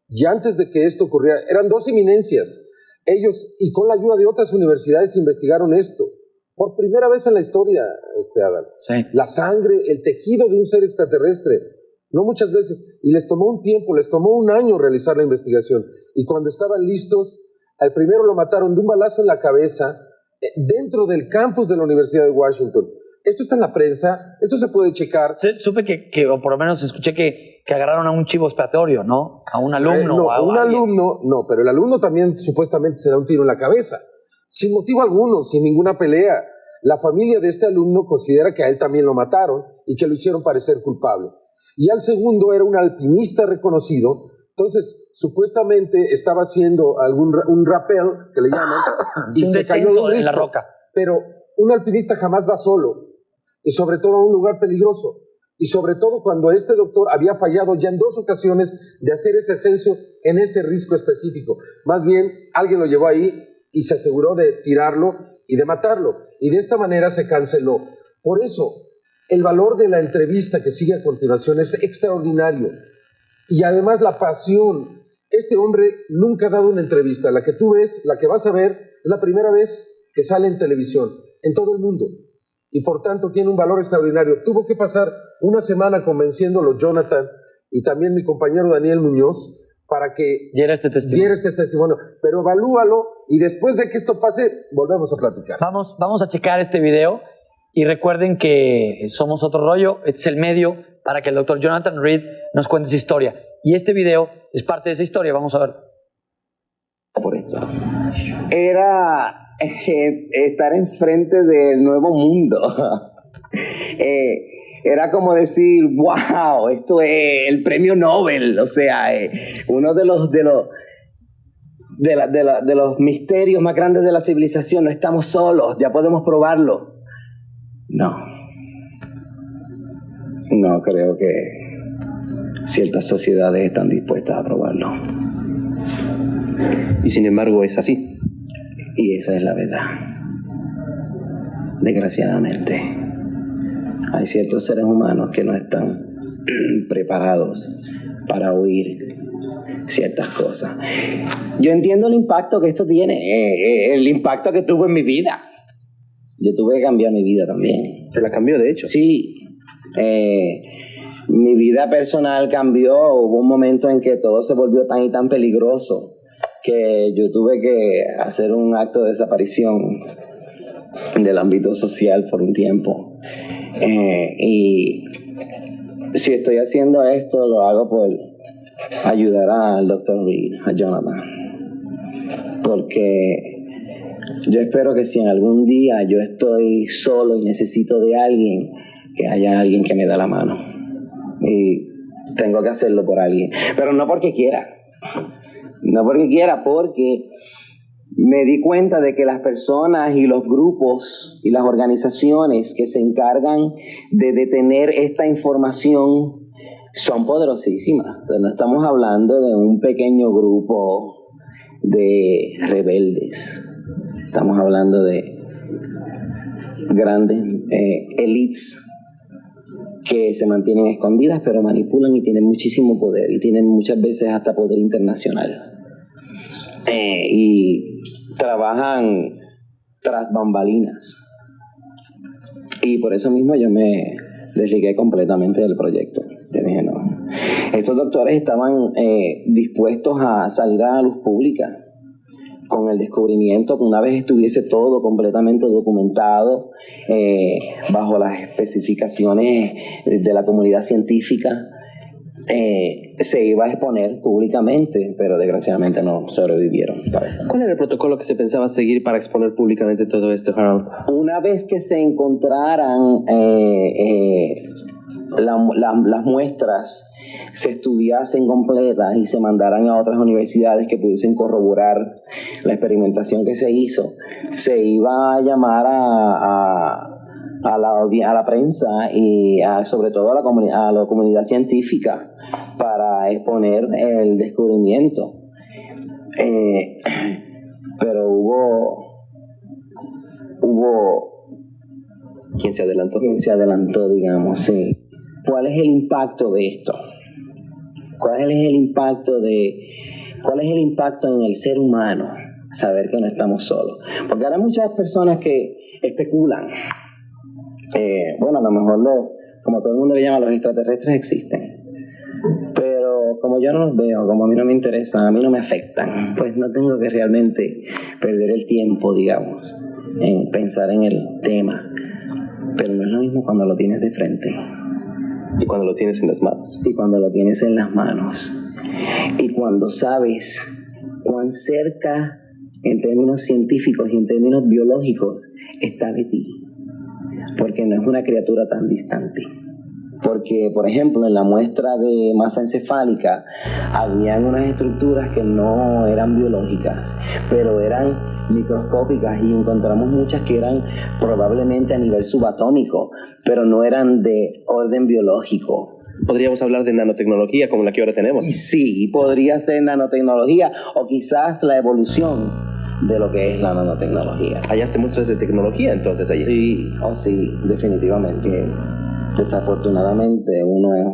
Y antes de que esto ocurriera, eran 2 eminencias. Ellos, y con la ayuda de otras universidades, investigaron esto. Por primera vez en la historia, Adal. Sí. La sangre, el tejido de un ser extraterrestre. No muchas veces. Y les tomó un tiempo, les tomó un año realizar la investigación. Y cuando estaban listos, al primero lo mataron de un balazo en la cabeza dentro del campus de la Universidad de Washington. Esto está en la prensa, esto se puede checar. Supe que o por lo menos escuché que agarraron a un chivo expiatorio, ¿no? A un alumno. No, o a un alumno, no, pero el alumno también supuestamente se da un tiro en la cabeza. Sin motivo alguno, sin ninguna pelea. La familia de este alumno considera que a él también lo mataron y que lo hicieron parecer culpable. Y al segundo era un alpinista reconocido. Entonces, supuestamente estaba haciendo un rappel, que le llaman, y se cayó de un risco, en la roca. Pero un alpinista jamás va solo, y sobre todo a un lugar peligroso. Y sobre todo cuando este doctor había fallado ya en 2 ocasiones de hacer ese ascenso en ese risco específico. Más bien, alguien lo llevó ahí y se aseguró de tirarlo y de matarlo. Y de esta manera se canceló. Por eso, el valor de la entrevista que sigue a continuación es extraordinario. Y además la pasión. Este hombre nunca ha dado una entrevista. La que tú ves, la que vas a ver, es la primera vez que sale en televisión, en todo el mundo. Y por tanto tiene un valor extraordinario. Tuvo que pasar una semana convenciéndolo Jonathan y también mi compañero Daniel Muñoz para que diera este testimonio. Pero evalúalo y después de que esto pase, volvemos a platicar. Vamos a checar este video y recuerden que somos Otro Rollo. Este es el medio para que el doctor Jonathan Reed nos cuente su historia. Y este video es parte de esa historia. Vamos a ver. Por esto. Era estar enfrente del nuevo mundo. Era como decir, wow, esto es el premio Nobel. O sea, uno de los misterios más grandes de la civilización. No estamos solos, ya podemos probarlo. No creo que ciertas sociedades están dispuestas a probarlo. Y sin embargo es así. Y esa es la verdad. Desgraciadamente, hay ciertos seres humanos que no están preparados para oír ciertas cosas. Yo entiendo el impacto que esto tiene, el impacto que tuvo en mi vida. Yo tuve que cambiar mi vida también. ¿Se la cambió, de hecho? Sí. Mi vida personal cambió. Hubo un momento en que todo se volvió tan y tan peligroso que yo tuve que hacer un acto de desaparición del ámbito social por un tiempo. Y si estoy haciendo esto, lo hago por ayudar al Dr. Reed, a Jonathan. Porque yo espero que si en algún día yo estoy solo y necesito de alguien, que haya alguien que me dé la mano. Y tengo que hacerlo por alguien. Pero no porque quiera. No porque quiera, porque me di cuenta de que las personas y los grupos y las organizaciones que se encargan de detener esta información son poderosísimas. Entonces, no estamos hablando de un pequeño grupo de rebeldes. Estamos hablando de grandes élites que se mantienen escondidas, pero manipulan y tienen muchísimo poder, y tienen muchas veces hasta poder internacional. Y trabajan tras bambalinas. Y por eso mismo yo me desligué completamente del proyecto. Yo dije, no. Estos doctores estaban dispuestos a salir a la luz pública con el descubrimiento, que una vez estuviese todo completamente documentado bajo las especificaciones de la comunidad científica, se iba a exponer públicamente, pero desgraciadamente no sobrevivieron. ¿Cuál era el protocolo que se pensaba seguir para exponer públicamente todo esto, Harold? Una vez que se encontraran las muestras, se estudiasen completas y se mandaran a otras universidades que pudiesen corroborar la experimentación que se hizo, se iba a llamar a la prensa y sobre todo a la comunidad científica para exponer el descubrimiento. Pero hubo ¿Quién se adelantó? Quien se adelantó, digamos, sí. ¿Cuál es el impacto de esto? ¿Cuál es el impacto en el ser humano? Saber que no estamos solos. Porque ahora hay muchas personas que especulan. Bueno, a lo mejor como todo el mundo le llama, los extraterrestres existen. Pero como yo no los veo, como a mí no me interesan, a mí no me afectan, pues no tengo que realmente perder el tiempo, digamos, en pensar en el tema. Pero no es lo mismo cuando lo tienes de frente. Y cuando lo tienes en las manos. Y cuando lo tienes en las manos. Y cuando sabes cuán cerca, en términos científicos y en términos biológicos, está de ti. Porque no es una criatura tan distante. Porque, por ejemplo, en la muestra de masa encefálica habían unas estructuras que no eran biológicas, pero eran microscópicas, y encontramos muchas que eran probablemente a nivel subatómico, pero no eran de orden biológico. ¿Podríamos hablar de nanotecnología como la que ahora tenemos? Sí, podría ser nanotecnología, o quizás la evolución de lo que es la nanotecnología. ¿Hallaste muestras de tecnología entonces allí? Sí, definitivamente. Desafortunadamente uno es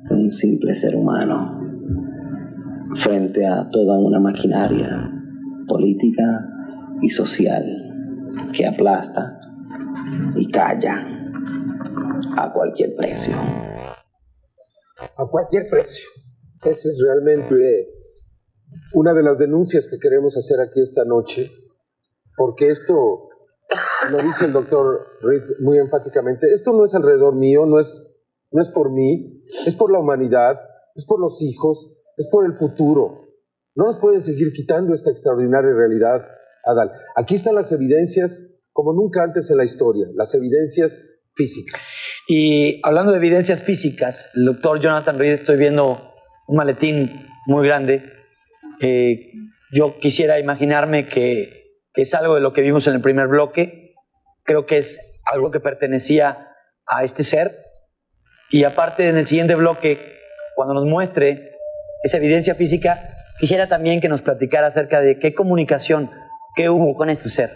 un simple ser humano frente a toda una maquinaria política y social que aplasta y calla a cualquier precio. A cualquier precio. Esa es realmente una de las denuncias que queremos hacer aquí esta noche, porque esto lo dice el doctor Reed muy enfáticamente. Esto no es alrededor mío, no es por mí, es por la humanidad, es por los hijos, es por el futuro. No nos pueden seguir quitando esta extraordinaria realidad, Adal. Aquí están las evidencias como nunca antes en la historia, las evidencias físicas. Y hablando de evidencias físicas, el doctor Jonathan Reed, estoy viendo un maletín muy grande. Yo quisiera imaginarme que es algo de lo que vimos en el primer bloque. Creo que es algo que pertenecía a este ser. Y aparte, en el siguiente bloque, cuando nos muestre esa evidencia física, quisiera también que nos platicara acerca de qué comunicación, qué hubo con este ser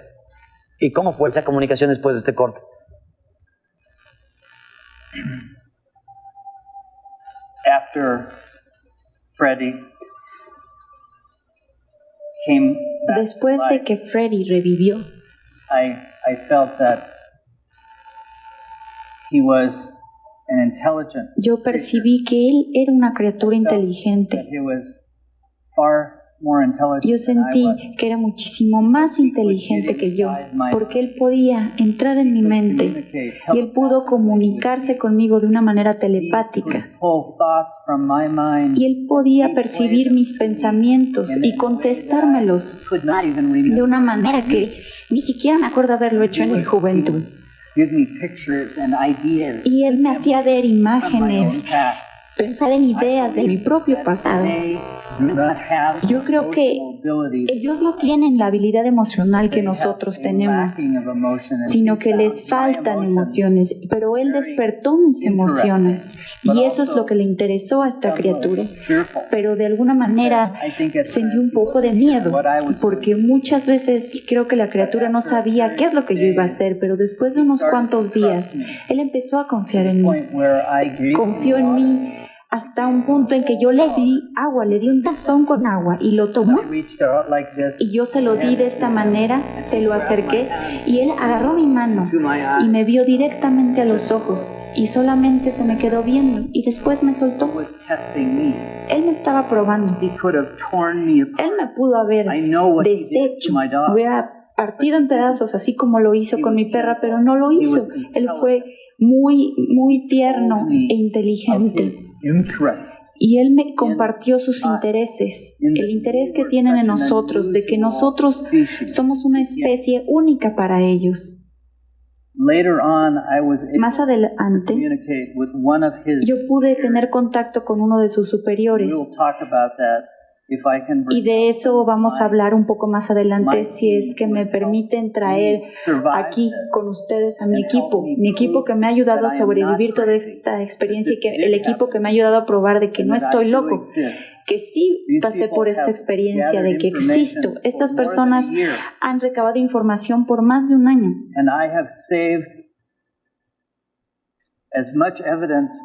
y cómo fue esa comunicación después de este corte. After Freddie came back Después de que Freddie revivió, I felt that he was an intelligent yo percibí que él era una criatura inteligente. that he was far more intelligent Yo than I sentí was. que era muchísimo más inteligente que yo, porque él podía entrar en mi mente y él pudo comunicarse conmigo de una manera telepática. Pull thoughts from my mind. Y él podía percibir mis pensamientos y contestármelos Could not even remember. de una manera que ni siquiera me acuerdo haberlo hecho en mi juventud. Give me pictures and ideas Y él me hacía ver from my imágenes, own past. pensar en ideas de mi propio pasado. They do not have Yo creo que Ellos no tienen la habilidad emocional que nosotros tenemos, sino que les faltan emociones, pero él despertó mis emociones y eso es lo que le interesó a esta criatura. Pero de alguna manera sentí un poco de miedo, porque muchas veces creo que la criatura no sabía qué es lo que yo iba a hacer, pero después de unos cuantos días, él empezó a confiar en mí. Confió en mí hasta un punto en que yo le di agua, le di un tazón con agua y lo tomó. Y yo se lo di de esta manera, se lo acerqué y él agarró mi mano y me vio directamente a los ojos y solamente se me quedó viendo y después me soltó. Él me estaba probando. Él me pudo haber deshecho, me hubiera partido en pedazos, así como lo hizo con mi perra, pero no lo hizo. Él fue muy tierno e inteligente. Y él me compartió sus intereses, el interés que tienen en nosotros, de que nosotros somos una especie única para ellos. Más adelante, yo pude tener contacto con uno de sus superiores. Y de eso vamos a hablar un poco más adelante, si es que me permiten traer aquí con ustedes a mi equipo que me ha ayudado a sobrevivir toda esta experiencia y que el equipo que me ha ayudado a probar de que no estoy loco, que sí pasé por esta experiencia, de que existo. Estas personas han recabado información por más de un año.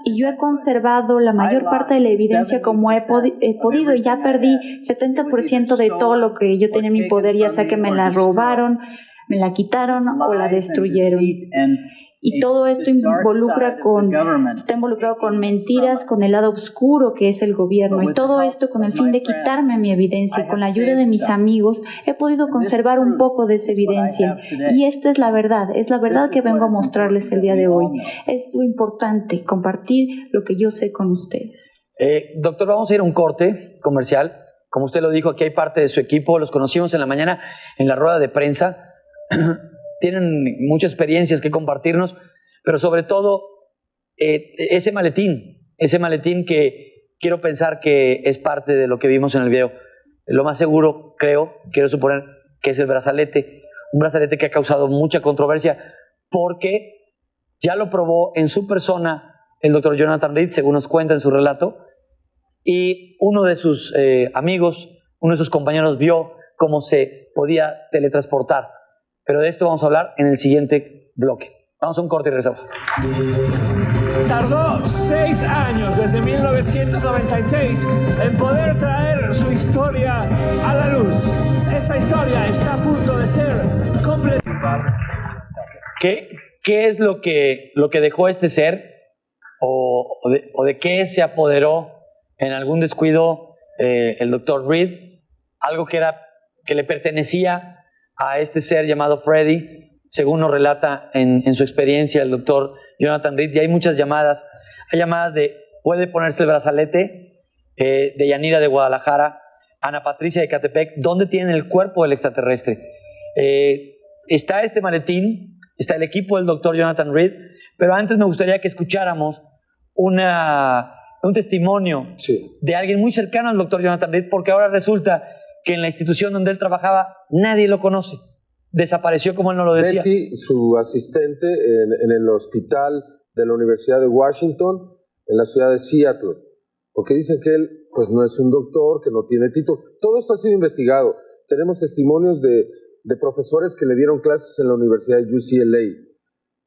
Y yo he conservado la mayor parte de la evidencia como he podido y ya perdí 70% de todo lo que yo tenía en mi poder, ya sea que me la robaron, me la quitaron o la destruyeron. Y todo esto está involucrado con mentiras, con el lado oscuro que es el gobierno, y todo esto con el fin de quitarme mi evidencia. Con la ayuda de mis amigos he podido conservar un poco de esa evidencia, y esta es la verdad que vengo a mostrarles el día de hoy. Es lo importante, compartir lo que yo sé con ustedes. Doctor, vamos a ir a un corte comercial. Como usted lo dijo, aquí hay parte de su equipo, los conocimos en la mañana en la rueda de prensa. Tienen muchas experiencias que compartirnos, pero sobre todo ese maletín que quiero pensar que es parte de lo que vimos en el video. Lo más seguro, quiero suponer que es el brazalete, un brazalete que ha causado mucha controversia porque ya lo probó en su persona el doctor Jonathan Reed, según nos cuenta en su relato, y uno de sus amigos, uno de sus compañeros vio cómo se podía teletransportar. Pero de esto vamos a hablar en el siguiente bloque. Vamos a un corte y regresamos. Tardó 6 años, desde 1996, en poder traer su historia a la luz. Esta historia está a punto de ser completada. ¿Qué es lo que dejó este ser? ¿O de qué se apoderó en algún descuido el doctor Reed? Algo que le pertenecía a este ser llamado Freddy, según nos relata en su experiencia el doctor Jonathan Reed. Y hay muchas llamadas. Hay llamadas de ¿puede ponerse el brazalete? De Yanira de Guadalajara, Ana Patricia de Catepec. ¿Dónde tienen el cuerpo del extraterrestre? Está este maletín, está el equipo del doctor Jonathan Reed, pero antes me gustaría que escucháramos un testimonio de alguien muy cercano al doctor Jonathan Reed, porque ahora resulta que en la institución donde él trabajaba nadie lo conoce. Desapareció, como él nos lo decía. Betty, su asistente en el hospital de la Universidad de Washington, en la ciudad de Seattle, porque dicen que él pues no es un doctor, que no tiene título. Todo esto ha sido investigado. Tenemos testimonios de profesores que le dieron clases en la Universidad de UCLA.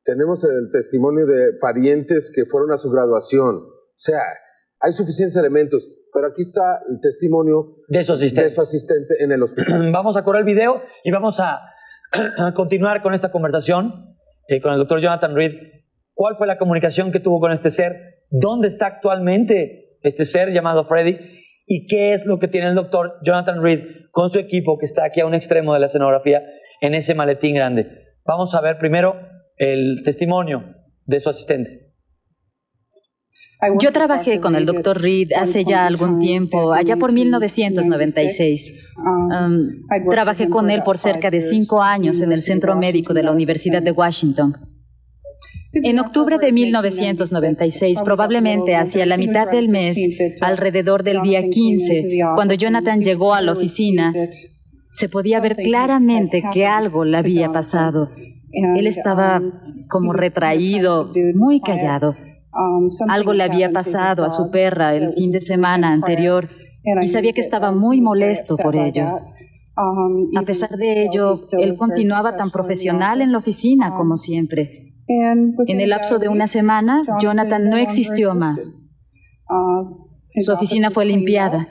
Tenemos el testimonio de parientes que fueron a su graduación. O sea, hay suficientes elementos. Pero aquí está el testimonio de su asistente en el hospital. Vamos a correr el video y vamos a continuar con esta conversación con el doctor Jonathan Reed. ¿Cuál fue la comunicación que tuvo con este ser? ¿Dónde está actualmente este ser llamado Freddy? ¿Y qué es lo que tiene el doctor Jonathan Reed con su equipo que está aquí a un extremo de la escenografía en ese maletín grande? Vamos a ver primero el testimonio de su asistente. Yo trabajé con el Dr. Reed hace ya algún tiempo, allá por 1996. Trabajé con él por cerca de 5 años en el Centro Médico de la Universidad de Washington. En octubre de 1996, probablemente hacia la mitad del mes, alrededor del día 15, cuando Jonathan llegó a la oficina, se podía ver claramente que algo le había pasado. Él estaba como retraído, muy callado. Algo le había pasado a su perra el fin de semana anterior y sabía que estaba muy molesto por ello. A pesar de ello, él continuaba tan profesional en la oficina como siempre. En el lapso de una semana, Jonathan no existió más. Su oficina fue limpiada.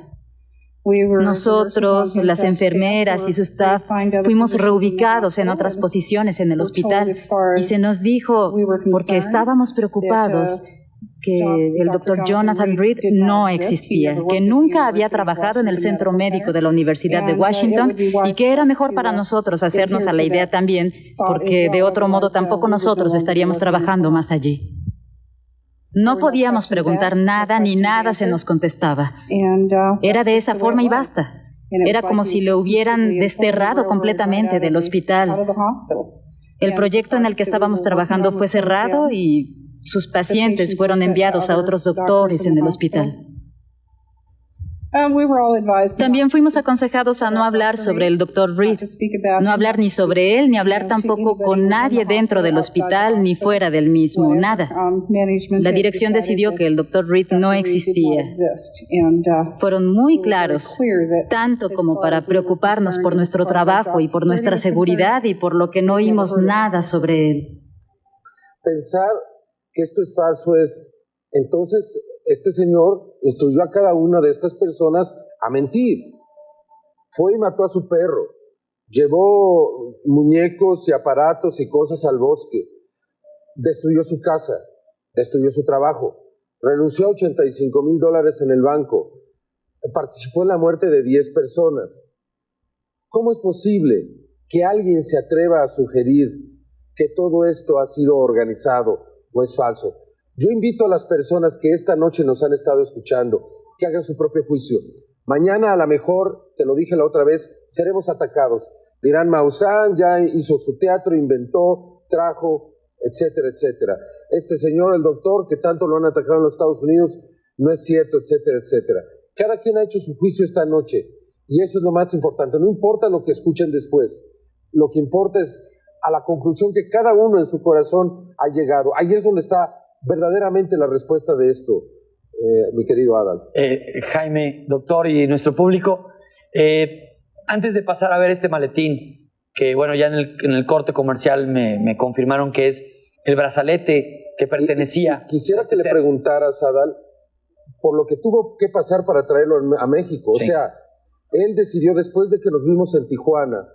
Nosotros, las enfermeras y su staff, fuimos reubicados en otras posiciones en el hospital y se nos dijo, porque estábamos preocupados, que el doctor Jonathan Reed no existía, que nunca había trabajado en el centro médico de la Universidad de Washington y que era mejor para nosotros hacernos a la idea también, porque de otro modo tampoco nosotros estaríamos trabajando más allí. No podíamos preguntar nada ni nada se nos contestaba. Era de esa forma y basta. Era como si lo hubieran desterrado completamente del hospital. El proyecto en el que estábamos trabajando fue cerrado y sus pacientes fueron enviados a otros doctores en el hospital. También fuimos aconsejados a no hablar sobre el Dr. Reed, no hablar ni sobre él, ni hablar tampoco con nadie dentro del hospital ni fuera del mismo, nada. La dirección decidió que el Dr. Reed no existía. Fueron muy claros, tanto como para preocuparnos por nuestro trabajo y por nuestra seguridad y por lo que no oímos nada sobre él. Pensar que esto es falso es, entonces, este señor instruyó a cada una de estas personas a mentir. Fue y mató a su perro. Llevó muñecos y aparatos y cosas al bosque. Destruyó su casa. Destruyó su trabajo. Renunció a $85,000 en el banco. Participó en la muerte de 10 personas. ¿Cómo es posible que alguien se atreva a sugerir que todo esto ha sido organizado o es falso? Yo invito a las personas que esta noche nos han estado escuchando que hagan su propio juicio. Mañana a lo mejor, te lo dije la otra vez, seremos atacados. Dirán, Maussan ya hizo su teatro, inventó, trajo, etcétera, etcétera. Este señor, el doctor, que tanto lo han atacado en los Estados Unidos, no es cierto, etcétera, etcétera. Cada quien ha hecho su juicio esta noche y eso es lo más importante. No importa lo que escuchen después, lo que importa es a la conclusión que cada uno en su corazón ha llegado. Ahí es donde está verdaderamente la respuesta de esto, mi querido Adal. Jaime, doctor y nuestro público, antes de pasar a ver este maletín, que bueno, ya en el corte comercial me confirmaron que es el brazalete que pertenecía. Quisiera que le preguntaras, Adal, por lo que tuvo que pasar para traerlo a México. Sí. O sea, él decidió, después de que nos vimos en Tijuana,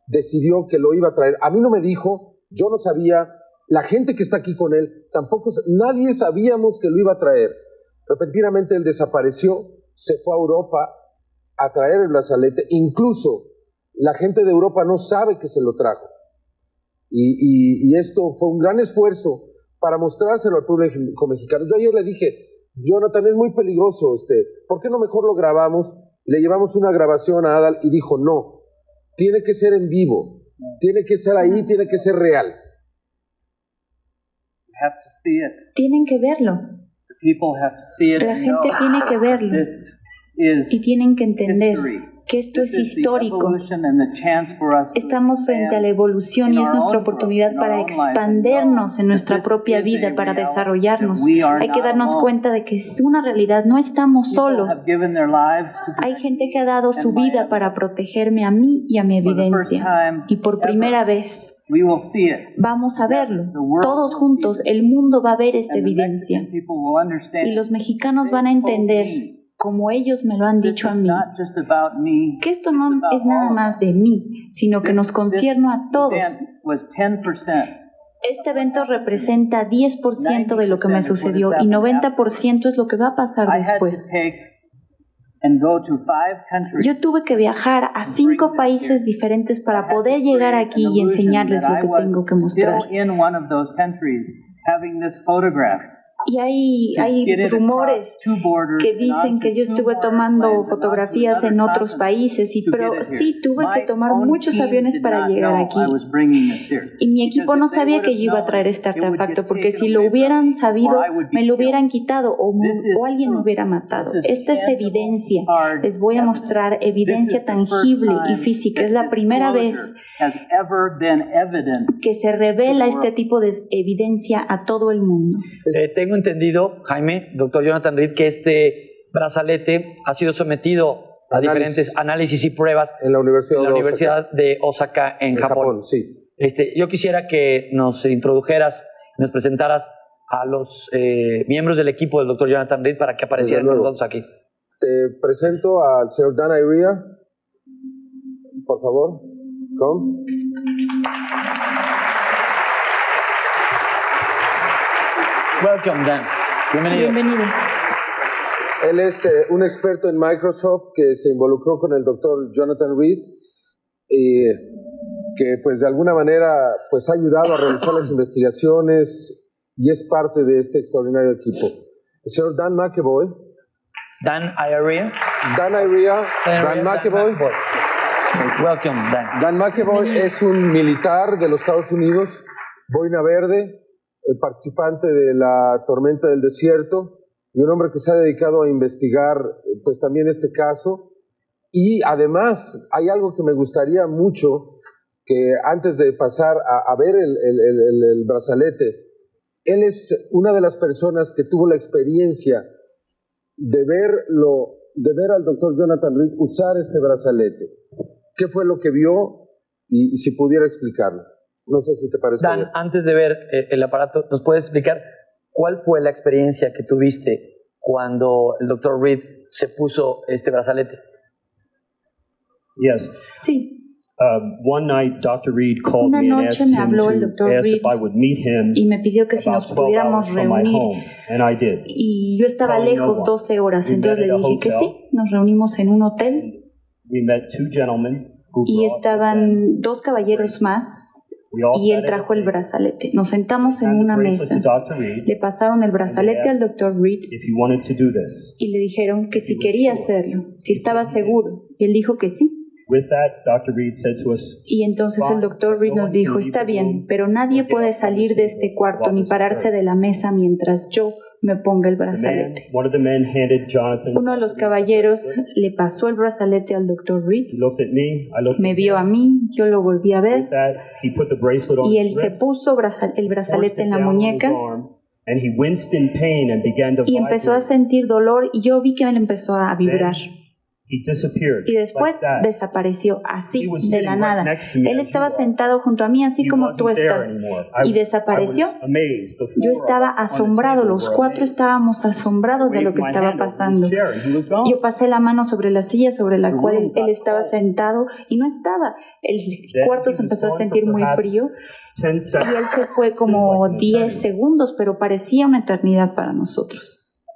decidió que lo iba a traer. A mí no me dijo, yo no sabía. La gente que está aquí con él, tampoco, nadie sabíamos que lo iba a traer. Repentinamente él desapareció, se fue a Europa a traer el brazalete. Incluso la gente de Europa no sabe que se lo trajo. Y esto fue un gran esfuerzo para mostrárselo al público mexicano. Yo ayer le dije, Jonathan, es muy peligroso, ¿por qué no mejor lo grabamos? Le llevamos una grabación a Adal y dijo, no, tiene que ser en vivo, tiene que ser ahí, tiene que ser real. Tienen que verlo. La gente tiene que verlo y tienen que entender que esto es histórico. Estamos frente a la evolución y es nuestra oportunidad para expandernos en nuestra propia vida, para desarrollarnos. Hay que darnos cuenta de que es una realidad, no estamos solos. Hay gente que ha dado su vida para protegerme a mí y a mi evidencia. Y por primera vez vamos a verlo. Todos juntos, el mundo va a ver esta evidencia. Y los mexicanos van a entender, como ellos me lo han dicho a mí, que esto no es nada más de mí, sino que nos concierne a todos. Este evento representa 10% de lo que me sucedió y 90% es lo que va a pasar después. Yo tuve que viajar a 5 países diferentes para poder llegar aquí y enseñarles lo que tengo que mostrar. Y hay rumores que dicen que yo estuve tomando fotografías en otros países, pero sí tuve que tomar muchos aviones para llegar aquí. Y mi equipo no sabía que yo iba a traer este artefacto, porque si lo hubieran sabido, me lo hubieran quitado o alguien me hubiera matado. Esta es evidencia. Les voy a mostrar evidencia tangible y física. Es la primera vez que se revela este tipo de evidencia a todo el mundo. Tengo entendido, Jaime, doctor Jonathan Reed, que este brazalete ha sido sometido a diferentes análisis y pruebas en la Universidad de Osaka, en Japón. Sí. Yo quisiera que nos introdujeras, nos presentaras a los miembros del equipo del doctor Jonathan Reed para que aparecieran todos aquí. Te presento al señor Dan Iria. Por favor, come. Welcome, Dan. Bienvenido. Él es un experto en Microsoft que se involucró con el doctor Jonathan Reed y que pues de alguna manera pues ha ayudado a realizar las investigaciones y es parte de este extraordinario equipo. El señor Dan McEvoy. Dan Iria. Dan Iria. Dan McEvoy. Welcome, Dan. Dan McEvoy es un militar de los Estados Unidos, boina verde, participante de la tormenta del desierto y un hombre que se ha dedicado a investigar pues también este caso. Y además hay algo que me gustaría mucho, que antes de pasar a ver el brazalete, él es una de las personas que tuvo la experiencia de ver al doctor Jonathan Reed usar este brazalete. ¿Qué fue lo que vio? Y si pudiera explicarlo. No sé si te parece Dan, bien. Antes de ver el aparato, ¿nos puedes explicar cuál fue la experiencia que tuviste cuando el Dr. Reed se puso este brazalete? Yes. Sí. One night, Dr. Reed called Una me and noche asked me him habló el to Dr. ask Reed if I would meet him y me pidió que si nos about 12 pudiéramos hours from my reunir. home, and I did. Y yo estaba Telling no lejos one. 12 horas, We entonces met le at a dije que hotel. sí. Nos reunimos en un hotel We met two gentlemen who y brought with them. estaban dos caballeros más We all y él sat at trajo a el table, brazalete. Nos sentamos en handed una the bracelet mesa. to Dr. Reed, Le pasaron el brazalete al Dr. Reed if he wanted to do this. y le dijeron que si quería hacerlo, si estaba seguro. Y él dijo que sí. With that, Dr. Reed said to us, Y entonces el Dr. Reed nos dijo, está bien, pero nadie puede salir de este cuarto ni pararse de la mesa mientras yo me ponga el brazalete. one of the men handed Jonathan. Uno de los caballeros le pasó el brazalete al Dr. Reed, He looked at me, I looked me at vio a him. mí, yo lo volví a ver With that, he put the bracelet on y his él se wrist, puso el forced brazalete it en la down on his muñeca arm, and he winced in pain and began to y empezó a vibrate. sentir dolor y yo vi que él empezó a vibrar. He disappeared. Y después like that. desapareció así, He was de la sitting right nada. next to me Él as estaba you are. sentado junto a mí, así He como tú wasn't there estás. anymore. Y I desapareció. was amazed. The four Yo of estaba us on the asombrado, table los were cuatro amazed. estábamos asombrados de lo que Waved my estaba hand over his pasando. chair and he was gone. Yo pasé la mano sobre la silla sobre la The cual room él got estaba cold. sentado y no estaba. El Then cuarto he se was empezó a gone for sentir muy perhaps frío 10 y seconds. él se fue como Seemed like an 10 eternity. segundos, pero parecía una eternidad para nosotros.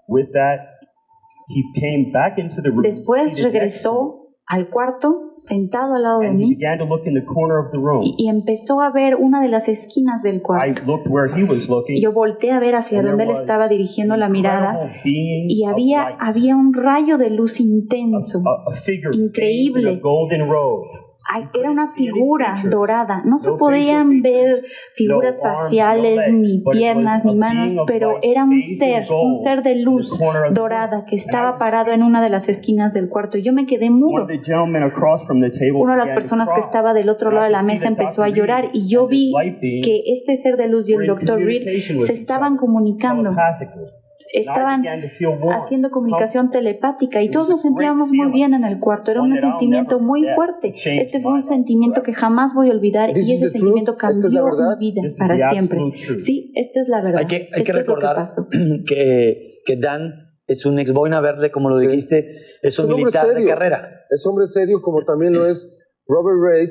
With that, he came back into the room. Después seated next to me, regresó al cuarto, sentado al lado de and he mí, began to look in the corner of the room. y empezó a ver una de las esquinas del I cuarto. looked where he was looking. Yo volteé a ver hacia and donde él there was estaba dirigiendo la mirada incredible being y of light. había un rayo de luz intenso. A figure Increíble. bathed in a golden robe. Era una figura dorada. No se podían ver figuras faciales, ni piernas, ni manos, pero era un ser de luz dorada que estaba parado en una de las esquinas del cuarto. Y yo me quedé mudo. Una de las personas que estaba del otro lado de la mesa empezó a llorar y yo vi que este ser de luz y el Dr. Reed se estaban comunicando. Estaban haciendo comunicación telepática y todos nos sentíamos muy bien en el cuarto. Era un sentimiento muy fuerte. Este fue un sentimiento que jamás voy a olvidar y ese sentimiento cambió mi vida para siempre. Sí, esta es la verdad. Hay que recordar que Dan es un ex boina verde, como lo dijiste, es un militar de carrera. Es hombre serio, como también lo es Robert Reid,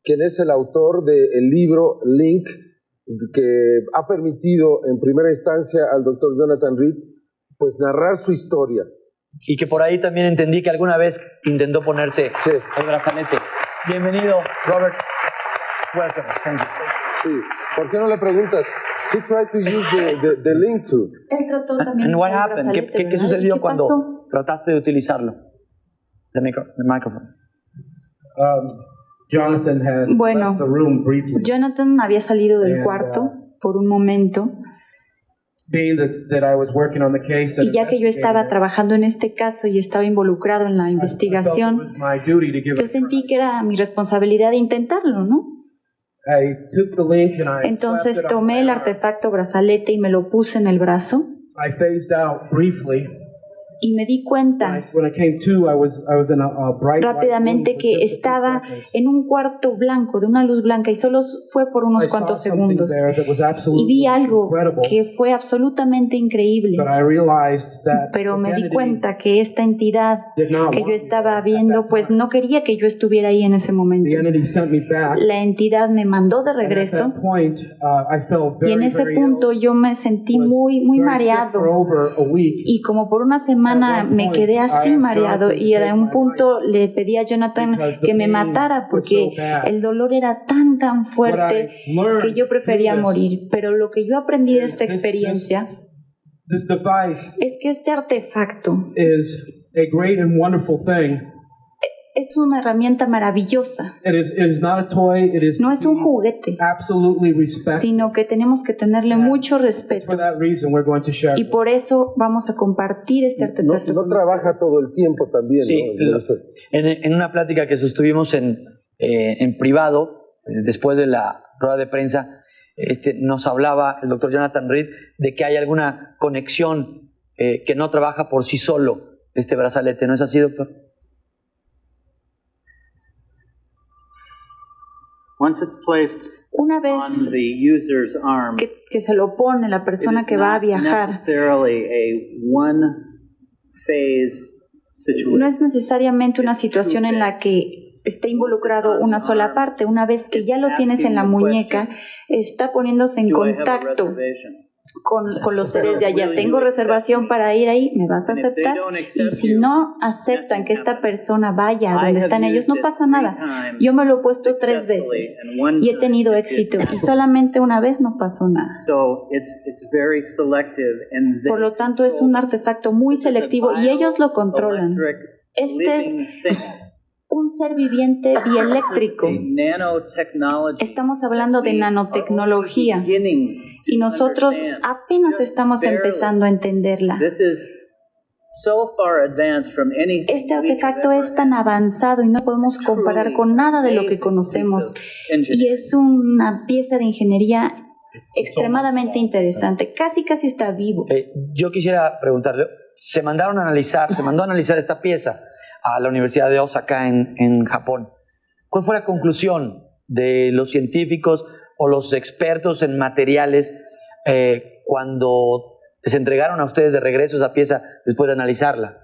quien es el autor del libro Link, que ha permitido en primera instancia al doctor Jonathan Reed pues narrar su historia. Y que por ahí también entendí que alguna vez intentó ponerse el brazalete. Bienvenido, Robert. Welcome. Thank you. Sí. ¿Por qué no le preguntas? He tried to use the link to. Él trató también. And what happened? ¿Qué sucedió cuando trataste de utilizarlo? The microphone. Jonathan had left the room briefly. Jonathan había salido del cuarto por un momento. Being that I was working on the case y ya que yo estaba trabajando en este caso y estaba involucrado en la investigación, yo sentí que era mi responsabilidad de intentarlo, ¿no? Entonces tomé el artefacto brazalete y me lo puse en el brazo. Y me di cuenta rápidamente que estaba en un cuarto blanco, de una luz blanca, y solo fue por unos cuantos segundos. Y vi algo que fue absolutamente increíble. Pero me di cuenta que esta entidad que yo estaba viendo, pues no quería que yo estuviera ahí en ese momento. La entidad me mandó de regreso. Y en ese punto yo me sentí muy mareado. Y como por una semana me quedé así mareado, y a un punto le pedí a Jonathan que me matara porque el dolor era tan fuerte que yo prefería morir. Pero lo que yo aprendí de esta experiencia es que este artefacto es una herramienta maravillosa. No es un juguete, sino que tenemos que tenerle mucho respeto. Y por eso vamos a compartir este artefacto. No trabaja todo el tiempo también. Sí, ¿no? En una plática que sostuvimos en privado, después de la rueda de prensa, nos hablaba el doctor Jonathan Reed de que hay alguna conexión que no trabaja por sí solo este brazalete. ¿No es así, doctor? Una vez que se lo pone la persona que va a viajar, no es necesariamente una situación en la que esté involucrado una sola parte. Una vez que ya lo tienes en la muñeca, está poniéndose en contacto con los seres de allá. ¿Tengo reservación para ir ahí? ¿Me vas a aceptar? Y si no aceptan que esta persona vaya a donde están ellos, no pasa nada. Yo me lo he puesto 3 veces y he tenido éxito, y solamente una vez no pasó nada. Por lo tanto, es un artefacto muy selectivo y ellos lo controlan. Este es un ser viviente bieléctrico. Estamos hablando de nanotecnología y nosotros apenas estamos empezando a entenderla. Este artefacto es tan avanzado y no podemos comparar con nada de lo que conocemos, y es una pieza de ingeniería extremadamente interesante. Casi está vivo. Yo quisiera preguntarle, se mandó a analizar esta pieza a la Universidad de Osaka en Japón. ¿Cuál fue la conclusión de los científicos o los expertos en materiales cuando les entregaron a ustedes de regreso esa pieza después de analizarla?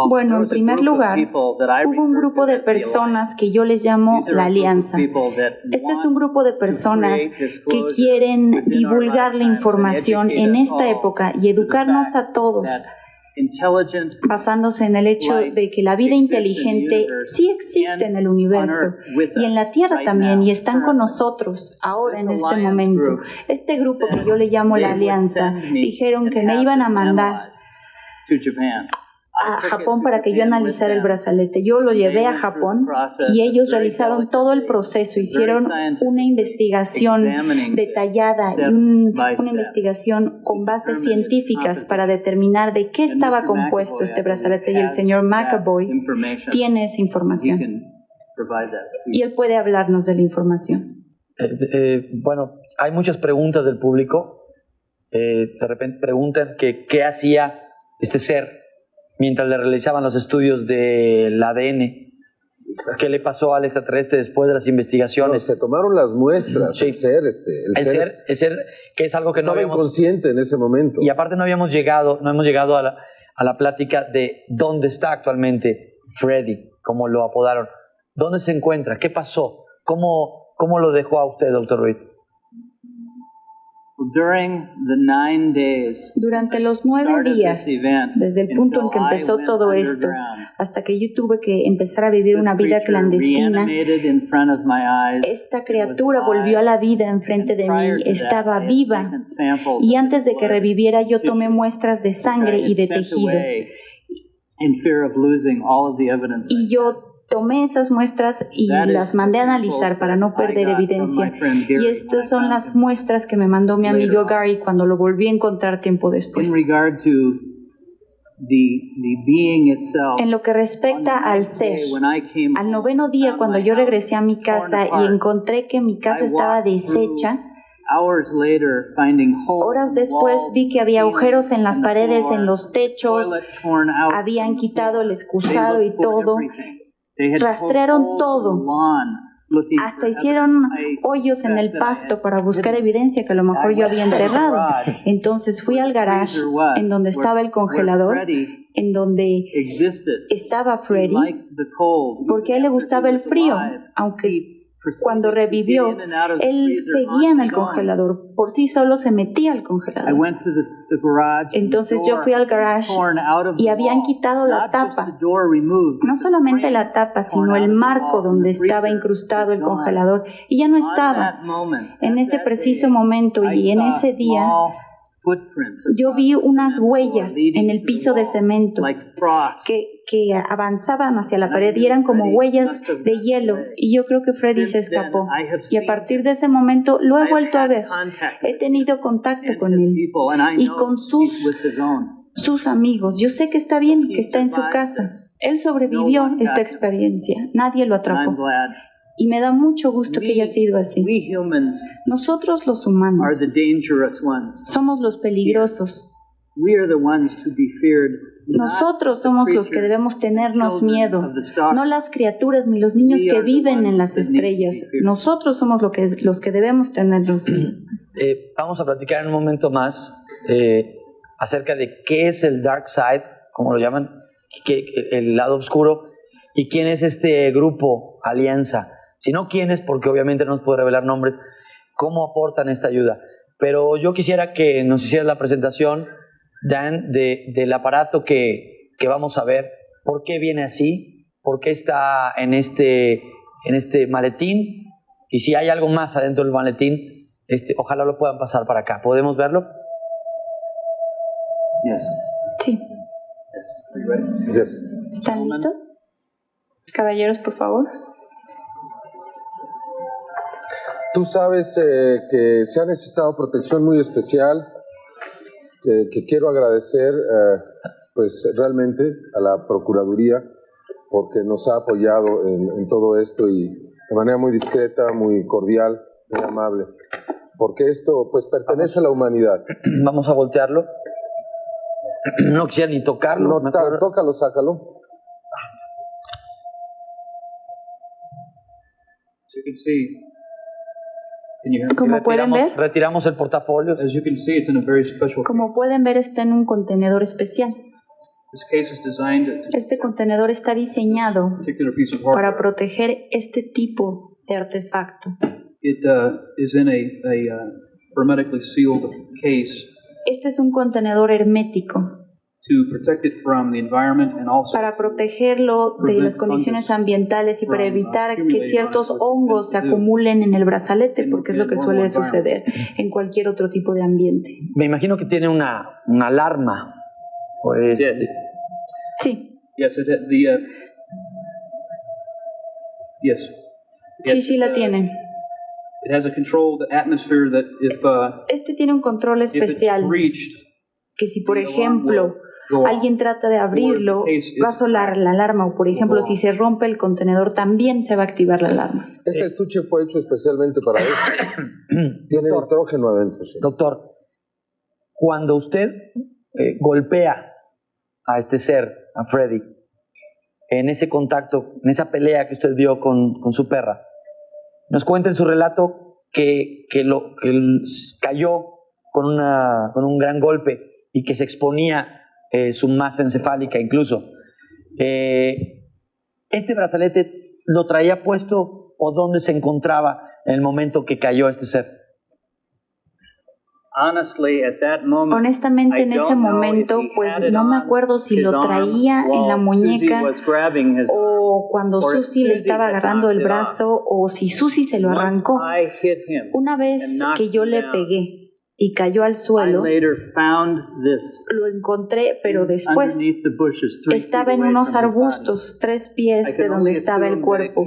Bueno, en primer lugar, hubo un grupo de personas que yo les llamo la Alianza. Este es un grupo de personas que quieren divulgar la información en esta época y educarnos a todos, basándose en el hecho de que la vida inteligente sí existe en el universo y en la Tierra también, y están con nosotros ahora en este momento. Este grupo que yo le llamo la Alianza dijeron que me iban a mandar a Japón para que yo analizara el brazalete. Yo lo llevé a Japón y ellos realizaron todo el proceso, hicieron una investigación detallada y una investigación con bases científicas para determinar de qué estaba compuesto este brazalete, y el señor McAvoy tiene esa información y él puede hablarnos de la información. Bueno, hay muchas preguntas del público. De repente preguntan que qué hacía este ser mientras le realizaban los estudios del ADN. ¿Qué le pasó al extraterrestre después de las investigaciones? No, se tomaron las muestras. Sí. El ser, que es algo que estaba inconsciente en ese momento. Y aparte no hemos llegado a la plática de dónde está actualmente Freddy, como lo apodaron. ¿Dónde se encuentra? ¿Qué pasó? ¿Cómo lo dejó a usted, doctor Reed? Durante los 9 días, desde el punto en que empezó todo esto, hasta que yo tuve que empezar a vivir una vida clandestina, esta criatura volvió a la vida enfrente de mí, estaba viva, y antes de que reviviera yo tomé muestras de sangre y de tejido. Y yo tomé esas muestras y las mandé a analizar para no perder evidencia. Y estas son las muestras que me mandó mi amigo Gary cuando lo volví a encontrar tiempo después. En lo que respecta al ser, al 9º día cuando yo regresé a mi casa y encontré que mi casa estaba deshecha, horas después vi que había agujeros en las paredes, en los techos, habían quitado el excusado y todo. Rastrearon todo, hasta hicieron hoyos en el pasto para buscar evidencia que a lo mejor yo había enterrado. Entonces fui al garage en donde estaba el congelador, en donde estaba Freddy, porque a él le gustaba el frío, aunque cuando revivió, él seguía en el congelador, por sí solo se metía al congelador. Entonces yo fui al garage y habían quitado la tapa, no solamente la tapa, sino el marco donde estaba incrustado el congelador, y ya no estaba. En ese preciso momento y en ese día, yo vi unas huellas en el piso de cemento que avanzaban hacia la pared y eran como huellas de hielo, y yo creo que Freddy se escapó, y a partir de ese momento lo he vuelto a ver. He tenido contacto con él y con sus amigos. Yo sé que está bien, que está en su casa. Él sobrevivió esta experiencia, nadie lo atrapó. Y me da mucho gusto que haya sido así. Nosotros los humanos somos los peligrosos. Nosotros somos los que debemos tenernos miedo, no las criaturas ni los niños que viven en las estrellas. Nosotros somos los que debemos tenernos miedo. Vamos a platicar en un momento más acerca de qué es el Dark Side, como lo llaman, el lado oscuro, y quién es este grupo, Alianza. Si no quiénes, porque obviamente no nos puede revelar nombres, cómo aportan esta ayuda. Pero yo quisiera que nos hicieras la presentación, Dan, del aparato que vamos a ver. ¿Por qué viene así? ¿Por qué está en este maletín? Y si hay algo más adentro del maletín, ojalá lo puedan pasar para acá. ¿Podemos verlo? Sí. Yes. ¿Están listos? Caballeros, por favor. Tú sabes que se ha necesitado protección muy especial, que quiero agradecer pues realmente a la Procuraduría porque nos ha apoyado en todo esto y de manera muy discreta, muy cordial, muy amable, porque esto pues pertenece a la humanidad. Vamos a voltearlo. No quisiera ni tocarlo. No, tócalo, sácalo. So you can see. Como pueden ver, retiramos el portafolio. As you can see, it's in a very special. Como pueden ver, está en un contenedor especial. This case is designed to Este contenedor está diseñado particular piece of hardware. para proteger este tipo de artefacto. It is in a hermetically sealed case. Este es un contenedor hermético To protect it from the environment and also para protegerlo de las condiciones ambientales y para evitar que ciertos hongos se acumulen en el brazalete, porque es lo que suele suceder en cualquier otro tipo de ambiente. Me imagino que tiene una alarma. Pues, sí. Yes, Sí, la tiene. It has a controlled atmosphere that este tiene un control especial que si, por ejemplo, alguien trata de abrirlo, va a sonar la alarma, o por ejemplo, si se rompe el contenedor, también se va a activar la alarma. Este estuche fue hecho especialmente para esto. Tiene nitrógeno adentro. Sí. Doctor, cuando usted golpea a este ser, a Freddy, en ese contacto, en esa pelea que usted vio con su perra, nos cuenta en su relato que cayó con un gran golpe y que se exponía su masa encefálica incluso. ¿Este brazalete lo traía puesto o dónde se encontraba en el momento que cayó este ser? Honestamente, en ese momento, pues no me acuerdo si lo traía en la muñeca o cuando Susie le estaba agarrando el brazo o si Susie se lo arrancó. Una vez que yo le pegué y cayó al suelo, lo encontré, pero después estaba en unos arbustos 3 pies de donde estaba el cuerpo.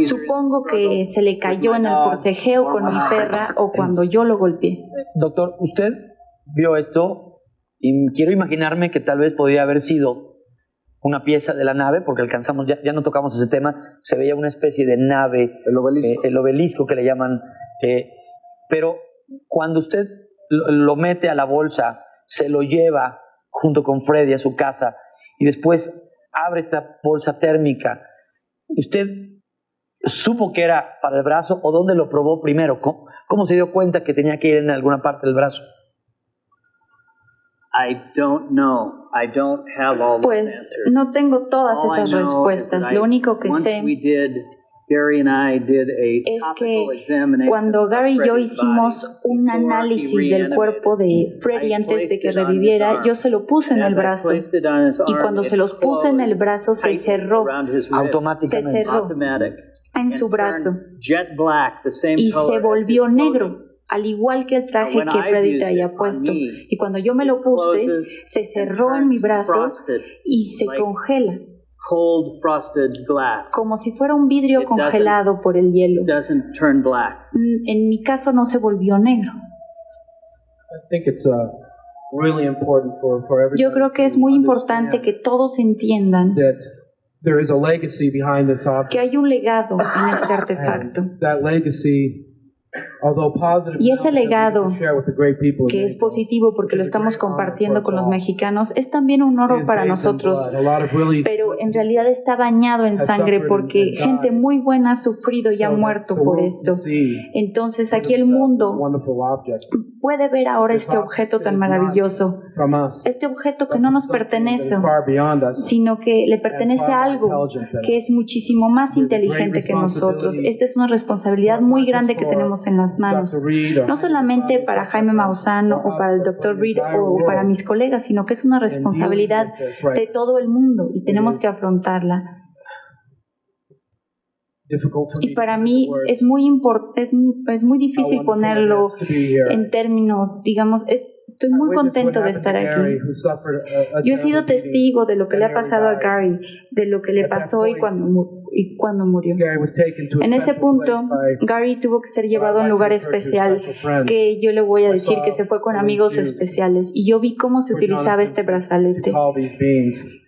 Supongo que se le cayó en el forcejeo con mi perra o cuando yo lo golpeé. Doctor, usted vio esto y quiero imaginarme que tal vez podría haber sido una pieza de la nave, porque alcanzamos, ya no tocamos ese tema, se veía una especie de nave, el obelisco que le llaman, pero cuando usted lo mete a la bolsa, se lo lleva junto con Freddy a su casa y después abre esta bolsa térmica, ¿usted supo que era para el brazo o dónde lo probó primero? ¿Cómo se dio cuenta que tenía que ir en alguna parte del brazo? Pues no tengo todas esas respuestas. Lo único que sé es que cuando Gary y yo hicimos un análisis del cuerpo de Freddy antes de que reviviera, yo se lo puse en el brazo y cuando se los puse en el brazo se cerró automáticamente, se cerró en su brazo y se volvió negro, al igual que el traje que Freddy traía puesto. Y cuando yo me lo puse, se cerró en mi brazo y se congela, como si fuera un vidrio congelado por el hielo. En mi caso no se volvió negro. Yo creo que es muy importante que todos entiendan que hay un legado en este artefacto. Y ese legado, que es positivo porque lo estamos compartiendo con los mexicanos, es también un oro para nosotros, pero en realidad está bañado en sangre porque gente muy buena ha sufrido y ha muerto por esto. Entonces aquí el mundo puede ver ahora este objeto tan maravilloso, este objeto que no nos pertenece, sino que le pertenece a algo que es muchísimo más inteligente que nosotros. Esta es una responsabilidad muy grande que tenemos en las manos, no solamente para Jaime Maussan o para el Dr. Reed o para mis colegas, sino que es una responsabilidad de todo el mundo y tenemos que afrontarla. Y para mí es muy difícil ponerlo en términos, digamos, estoy muy contento de estar aquí. Yo he sido testigo de lo que le ha pasado a Gary, de lo que le pasó y cuando murió. En ese punto, Gary tuvo que ser llevado a un lugar especial, que yo le voy a decir que se fue con amigos especiales. Y yo vi cómo se utilizaba este brazalete.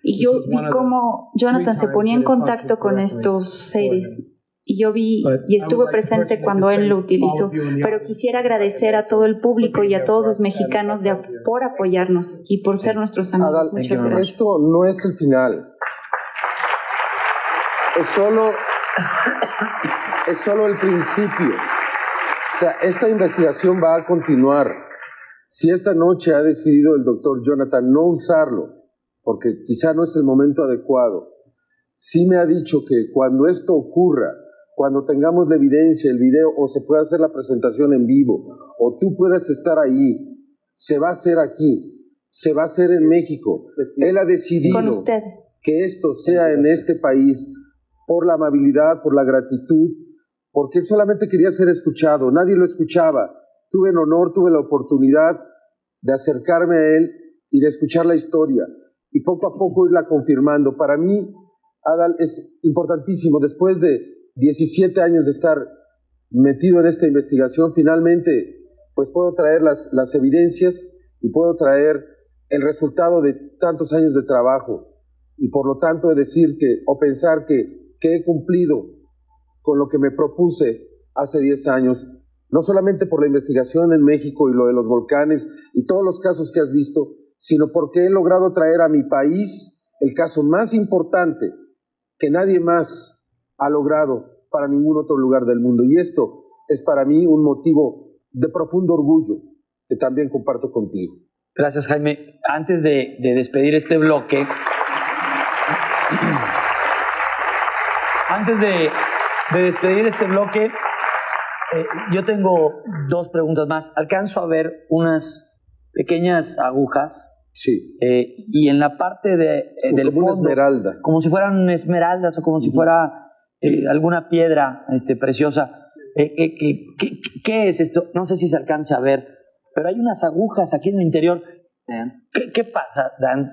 Y yo vi cómo Jonathan se ponía en contacto con estos seres. Y yo vi y estuve presente cuando él lo utilizó, pero quisiera agradecer a todo el público y a todos los mexicanos por apoyarnos y por ser nuestros amigos. Adal, muchas gracias. Esto no es el final, es solo el principio. O sea, esta investigación va a continuar. Si esta noche ha decidido el doctor Jonathan no usarlo, porque quizá no es el momento adecuado, sí me ha dicho que cuando esto ocurra, cuando tengamos la evidencia, el video, o se pueda hacer la presentación en vivo, o tú puedas estar ahí, se va a hacer aquí, se va a hacer en México. Él ha decidido que esto sea en este país por la amabilidad, por la gratitud, porque él solamente quería ser escuchado, nadie lo escuchaba. Tuve el honor, tuve la oportunidad de acercarme a él y de escuchar la historia, y poco a poco irla confirmando. Para mí, Adal, es importantísimo, después de 17 años de estar metido en esta investigación, finalmente pues puedo traer las evidencias y puedo traer el resultado de tantos años de trabajo, y por lo tanto de decir que, o pensar que he cumplido con lo que me propuse hace 10 años, no solamente por la investigación en México y lo de los volcanes y todos los casos que has visto, sino porque he logrado traer a mi país el caso más importante que nadie más ha logrado para ningún otro lugar del mundo. Y esto es para mí un motivo de profundo orgullo que también comparto contigo. Gracias, Jaime. Antes de despedir este bloque, Yo tengo dos preguntas más. Alcanzo a ver unas pequeñas agujas. Sí. Y en la parte del como fondo, una esmeralda. como si fueran esmeraldas o como si fuera alguna piedra preciosa. ¿Qué es esto? No sé si se alcanza a ver, pero hay unas agujas aquí en el interior. ¿Qué pasa, Dan?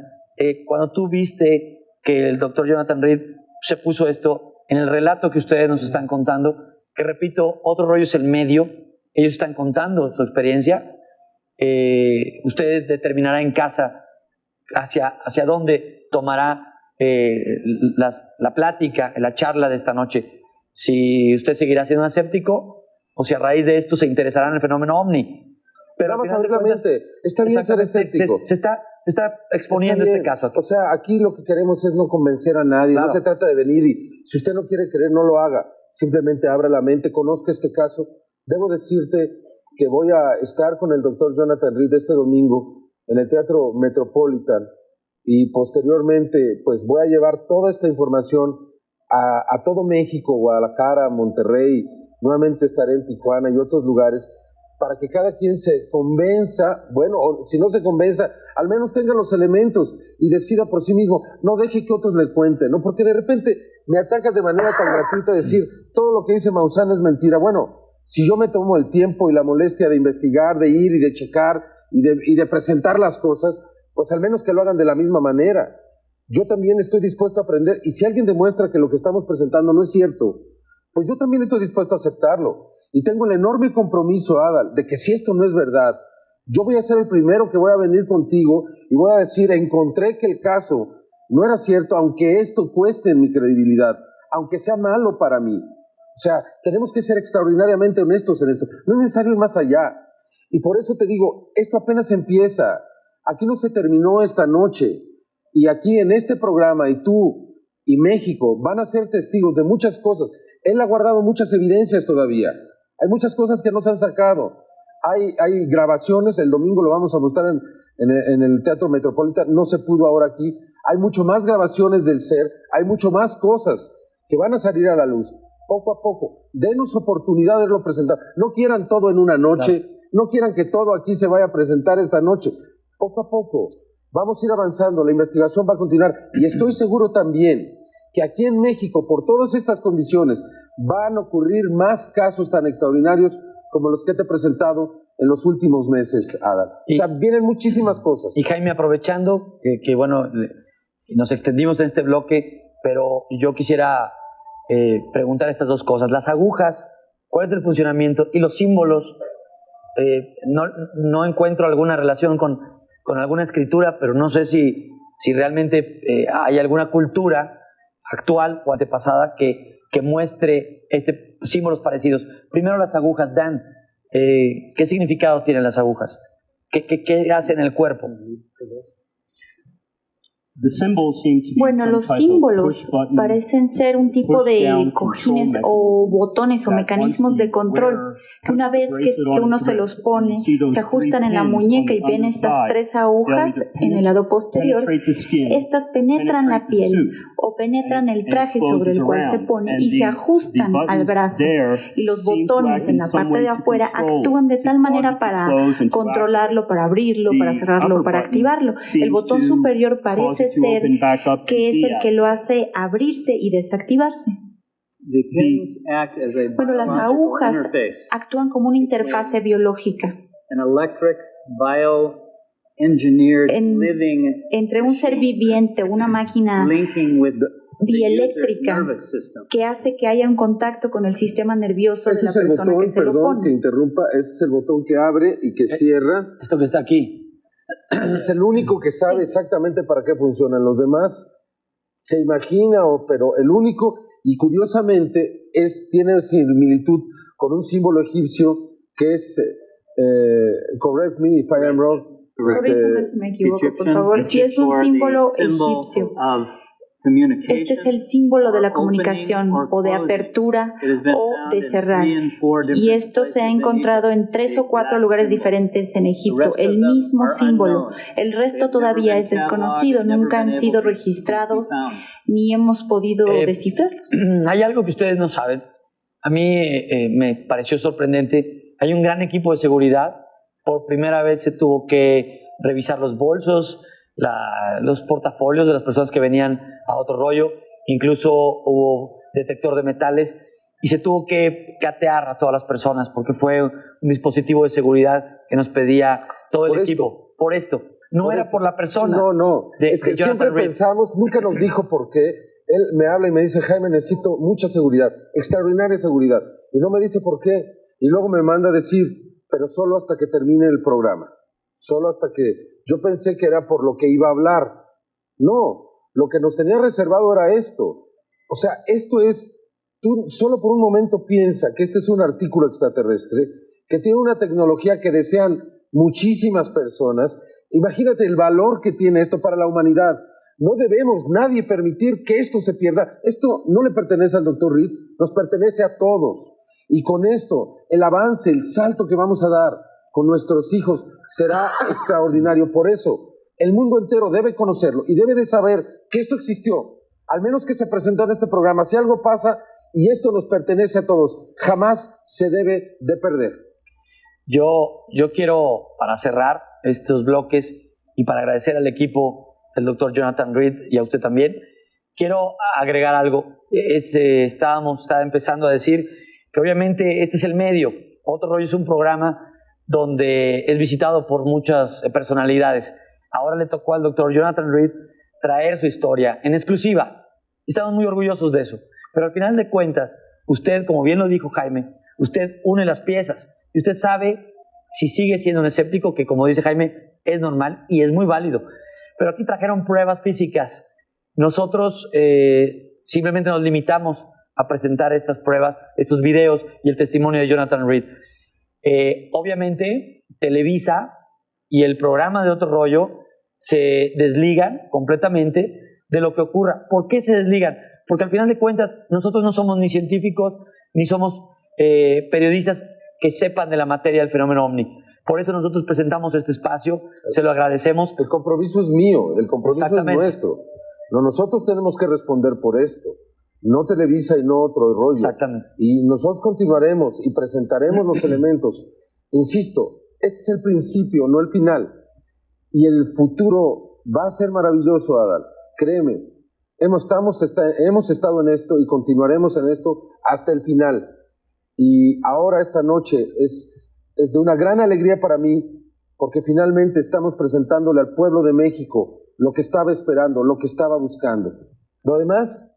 Cuando tú viste que el doctor Jonathan Reed se puso esto en el relato que ustedes nos están contando, que repito, otro rollo es el medio, ellos están contando su experiencia, ustedes determinarán en casa hacia dónde tomará la plática, la charla de esta noche, si usted seguirá siendo un escéptico o si a raíz de esto se interesará en el fenómeno OVNI. Pero vamos a ver, está bien ser escéptico. Se está exponiendo este caso aquí. O sea, aquí lo que queremos es no convencer a nadie, claro. No se trata de venir y si usted no quiere creer, no lo haga. Simplemente abra la mente, conozca este caso. Debo decirte que voy a estar con el doctor Jonathan Reed este domingo en el Teatro Metropolitan y posteriormente pues voy a llevar toda esta información a todo México, Guadalajara, Monterrey, nuevamente estaré en Tijuana y otros lugares para que cada quien se convenza, bueno, o si no se convenza, al menos tenga los elementos y decida por sí mismo, no deje que otros le cuenten, ¿no? Porque de repente me atacas de manera tan gratuita decir, todo lo que dice Maussan es mentira. Bueno, si yo me tomo el tiempo y la molestia de investigar, de ir y de checar y de presentar las cosas, pues al menos que lo hagan de la misma manera. Yo también estoy dispuesto a aprender y si alguien demuestra que lo que estamos presentando no es cierto, pues yo también estoy dispuesto a aceptarlo. Y tengo el enorme compromiso, Adal, de que si esto no es verdad, yo voy a ser el primero que voy a venir contigo y voy a decir, encontré que el caso no era cierto, aunque esto cueste mi credibilidad, aunque sea malo para mí. O sea, tenemos que ser extraordinariamente honestos en esto. No es necesario ir más allá. Y por eso te digo, esto apenas empieza. Aquí no se terminó esta noche. Y aquí en este programa, y tú y México van a ser testigos de muchas cosas. Él ha guardado muchas evidencias todavía. Hay muchas cosas que no se han sacado. Hay grabaciones, el domingo lo vamos a mostrar en el Teatro Metropolitan, no se pudo ahora aquí. Hay mucho más grabaciones del ser, hay mucho más cosas que van a salir a la luz, poco a poco. Denos oportunidad de verlo presentar. No quieran todo en una noche, claro. No quieran que todo aquí se vaya a presentar esta noche. Poco a poco, vamos a ir avanzando, la investigación va a continuar. Y estoy seguro también que aquí en México, por todas estas condiciones, van a ocurrir más casos tan extraordinarios como los que te he presentado en los últimos meses, Adal. O sea, vienen muchísimas cosas. Y Jaime, aprovechando que bueno, nos extendimos en este bloque, pero yo quisiera preguntar estas dos cosas. Las agujas, ¿cuál es el funcionamiento? Y los símbolos, no encuentro alguna relación con alguna escritura, pero no sé si realmente hay alguna cultura actual o antepasada que muestre símbolos parecidos. Primero las agujas, Dan, ¿qué significado tienen las agujas? ¿Qué hacen en el cuerpo? Bueno, los símbolos parecen ser un tipo de cojines o botones o mecanismos de control que una vez que uno se los pone, se ajustan en la muñeca y ven estas tres agujas en el lado posterior. Estas penetran la piel o penetran el traje sobre el cual se pone y se ajustan al brazo. Y los botones en la parte de afuera actúan de tal manera para controlarlo, para abrirlo, para cerrarlo, para activarlo. El botón superior parece ser que es el que lo hace abrirse y desactivarse. Bueno, las agujas actúan como una interfase biológica entre un ser viviente, una máquina bieléctrica que hace que haya un contacto con el sistema nervioso de la persona que se lo pone. Perdón que interrumpa, ese es el botón que abre y que cierra. Esto que está aquí. Ese es el único que sabe exactamente para qué funcionan. Los demás se imagina, pero el único, y curiosamente tiene similitud con un símbolo egipcio que es, correct me if I am wrong. Corrígeme si me equivoco, por favor. Si es un símbolo egipcio. Este es el símbolo de la comunicación o de apertura o de cerrar. Y esto se ha encontrado en 3 o 4 lugares diferentes en Egipto, el mismo símbolo. El resto todavía es desconocido, nunca han sido registrados ni hemos podido descifrarlos. Hay algo que ustedes no saben, A mí me pareció sorprendente. Hay un gran equipo de seguridad. Por primera vez se tuvo que revisar los bolsos, los portafolios de las personas que venían a Otro Rollo. Incluso hubo detector de metales y se tuvo que catear a todas las personas porque fue un dispositivo de seguridad que nos pedía todo el equipo. Por esto. No era por la persona. No. Es que siempre pensamos, nunca nos dijo por qué. Él me habla y me dice, Jaime, necesito mucha seguridad, extraordinaria seguridad. Y no me dice por qué. Y luego me manda a decir, pero solo hasta que termine el programa. Solo hasta que... Yo pensé que era por lo que iba a hablar. No, lo que nos tenía reservado era esto. O sea, esto es... Tú solo por un momento piensa que este es un artículo extraterrestre, que tiene una tecnología que desean muchísimas personas. Imagínate el valor que tiene esto para la humanidad. No debemos nadie permitir que esto se pierda. Esto no le pertenece al Dr. Reed, nos pertenece a todos. Y con esto, el avance, el salto que vamos a dar con nuestros hijos será extraordinario. Por eso, el mundo entero debe conocerlo y debe de saber que esto existió. Al menos que se presentó en este programa. Si algo pasa y esto nos pertenece a todos, jamás se debe de perder. Yo quiero, para cerrar estos bloques y para agradecer al equipo el doctor Jonathan Reed y a usted también, quiero agregar algo. Estaba empezando a decir que obviamente este es el medio. Otro Rollo es un programa donde es visitado por muchas personalidades. Ahora le tocó al doctor Jonathan Reed traer su historia en exclusiva. Estamos muy orgullosos de eso. Pero al final de cuentas, usted, como bien lo dijo Jaime, usted une las piezas y usted sabe si sigue siendo un escéptico, que como dice Jaime, es normal y es muy válido. Pero aquí trajeron pruebas físicas. Nosotros simplemente nos limitamos a presentar estas pruebas, estos videos y el testimonio de Jonathan Reed. Obviamente, Televisa y el programa de Otro Rollo se desligan completamente de lo que ocurra. ¿Por qué se desligan? Porque al final de cuentas, nosotros no somos ni científicos, ni somos periodistas que sepan de la materia del fenómeno OVNI. Por eso nosotros presentamos este espacio, se lo agradecemos. El compromiso es mío, el compromiso es nuestro. No, nosotros tenemos que responder por esto, no Televisa y no Otro Rollo. Exactamente. Y nosotros continuaremos y presentaremos los elementos. Insisto, este es el principio, no el final. Y el futuro va a ser maravilloso, Adal. Créeme, hemos estado en esto y continuaremos en esto hasta el final. Y ahora esta noche es de una gran alegría para mí, porque finalmente estamos presentándole al pueblo de México lo que estaba esperando, lo que estaba buscando. Lo demás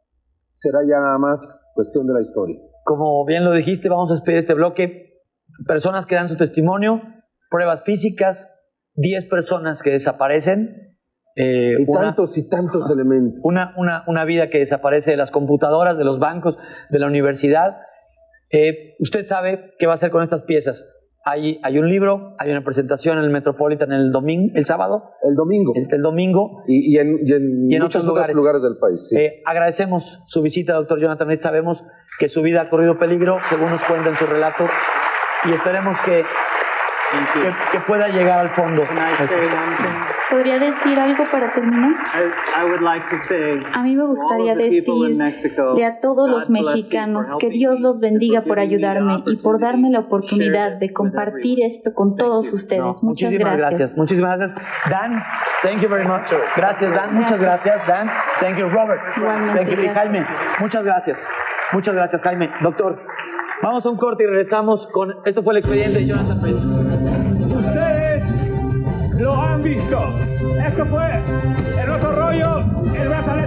será ya nada más cuestión de la historia. Como bien lo dijiste, vamos a despedir este bloque. Personas que dan su testimonio, pruebas físicas, 10 personas que desaparecen. Y tantos elementos. Una vida que desaparece de las computadoras, de los bancos, de la universidad. Usted sabe qué va a hacer con estas piezas. Hay un libro, hay una presentación en el Metropolitan el sábado. El domingo. El domingo. Y en muchos otros lugares del país. Sí. Agradecemos su visita, doctor Jonathan Reed. Sabemos que su vida ha corrido peligro, según nos cuenta en su relato, y esperemos que pueda llegar al fondo. ¿Podría decir algo para terminar? A mí me gustaría decirle a todos los mexicanos que Dios los bendiga por ayudarme y por darme la oportunidad de compartir esto con todos ustedes. Muchas gracias. Muchísimas gracias. Dan, thank you very much. Gracias, Dan. Muchas gracias, Dan. Thank you, Robert. Thank you, Jaime. Muchas gracias. Muchas gracias, Jaime. Doctor, vamos a un corte y regresamos con... Esto fue el expediente de Jonathan Reed. Ustedes lo han visto. Esto fue el Otro Rollo, el brazalete.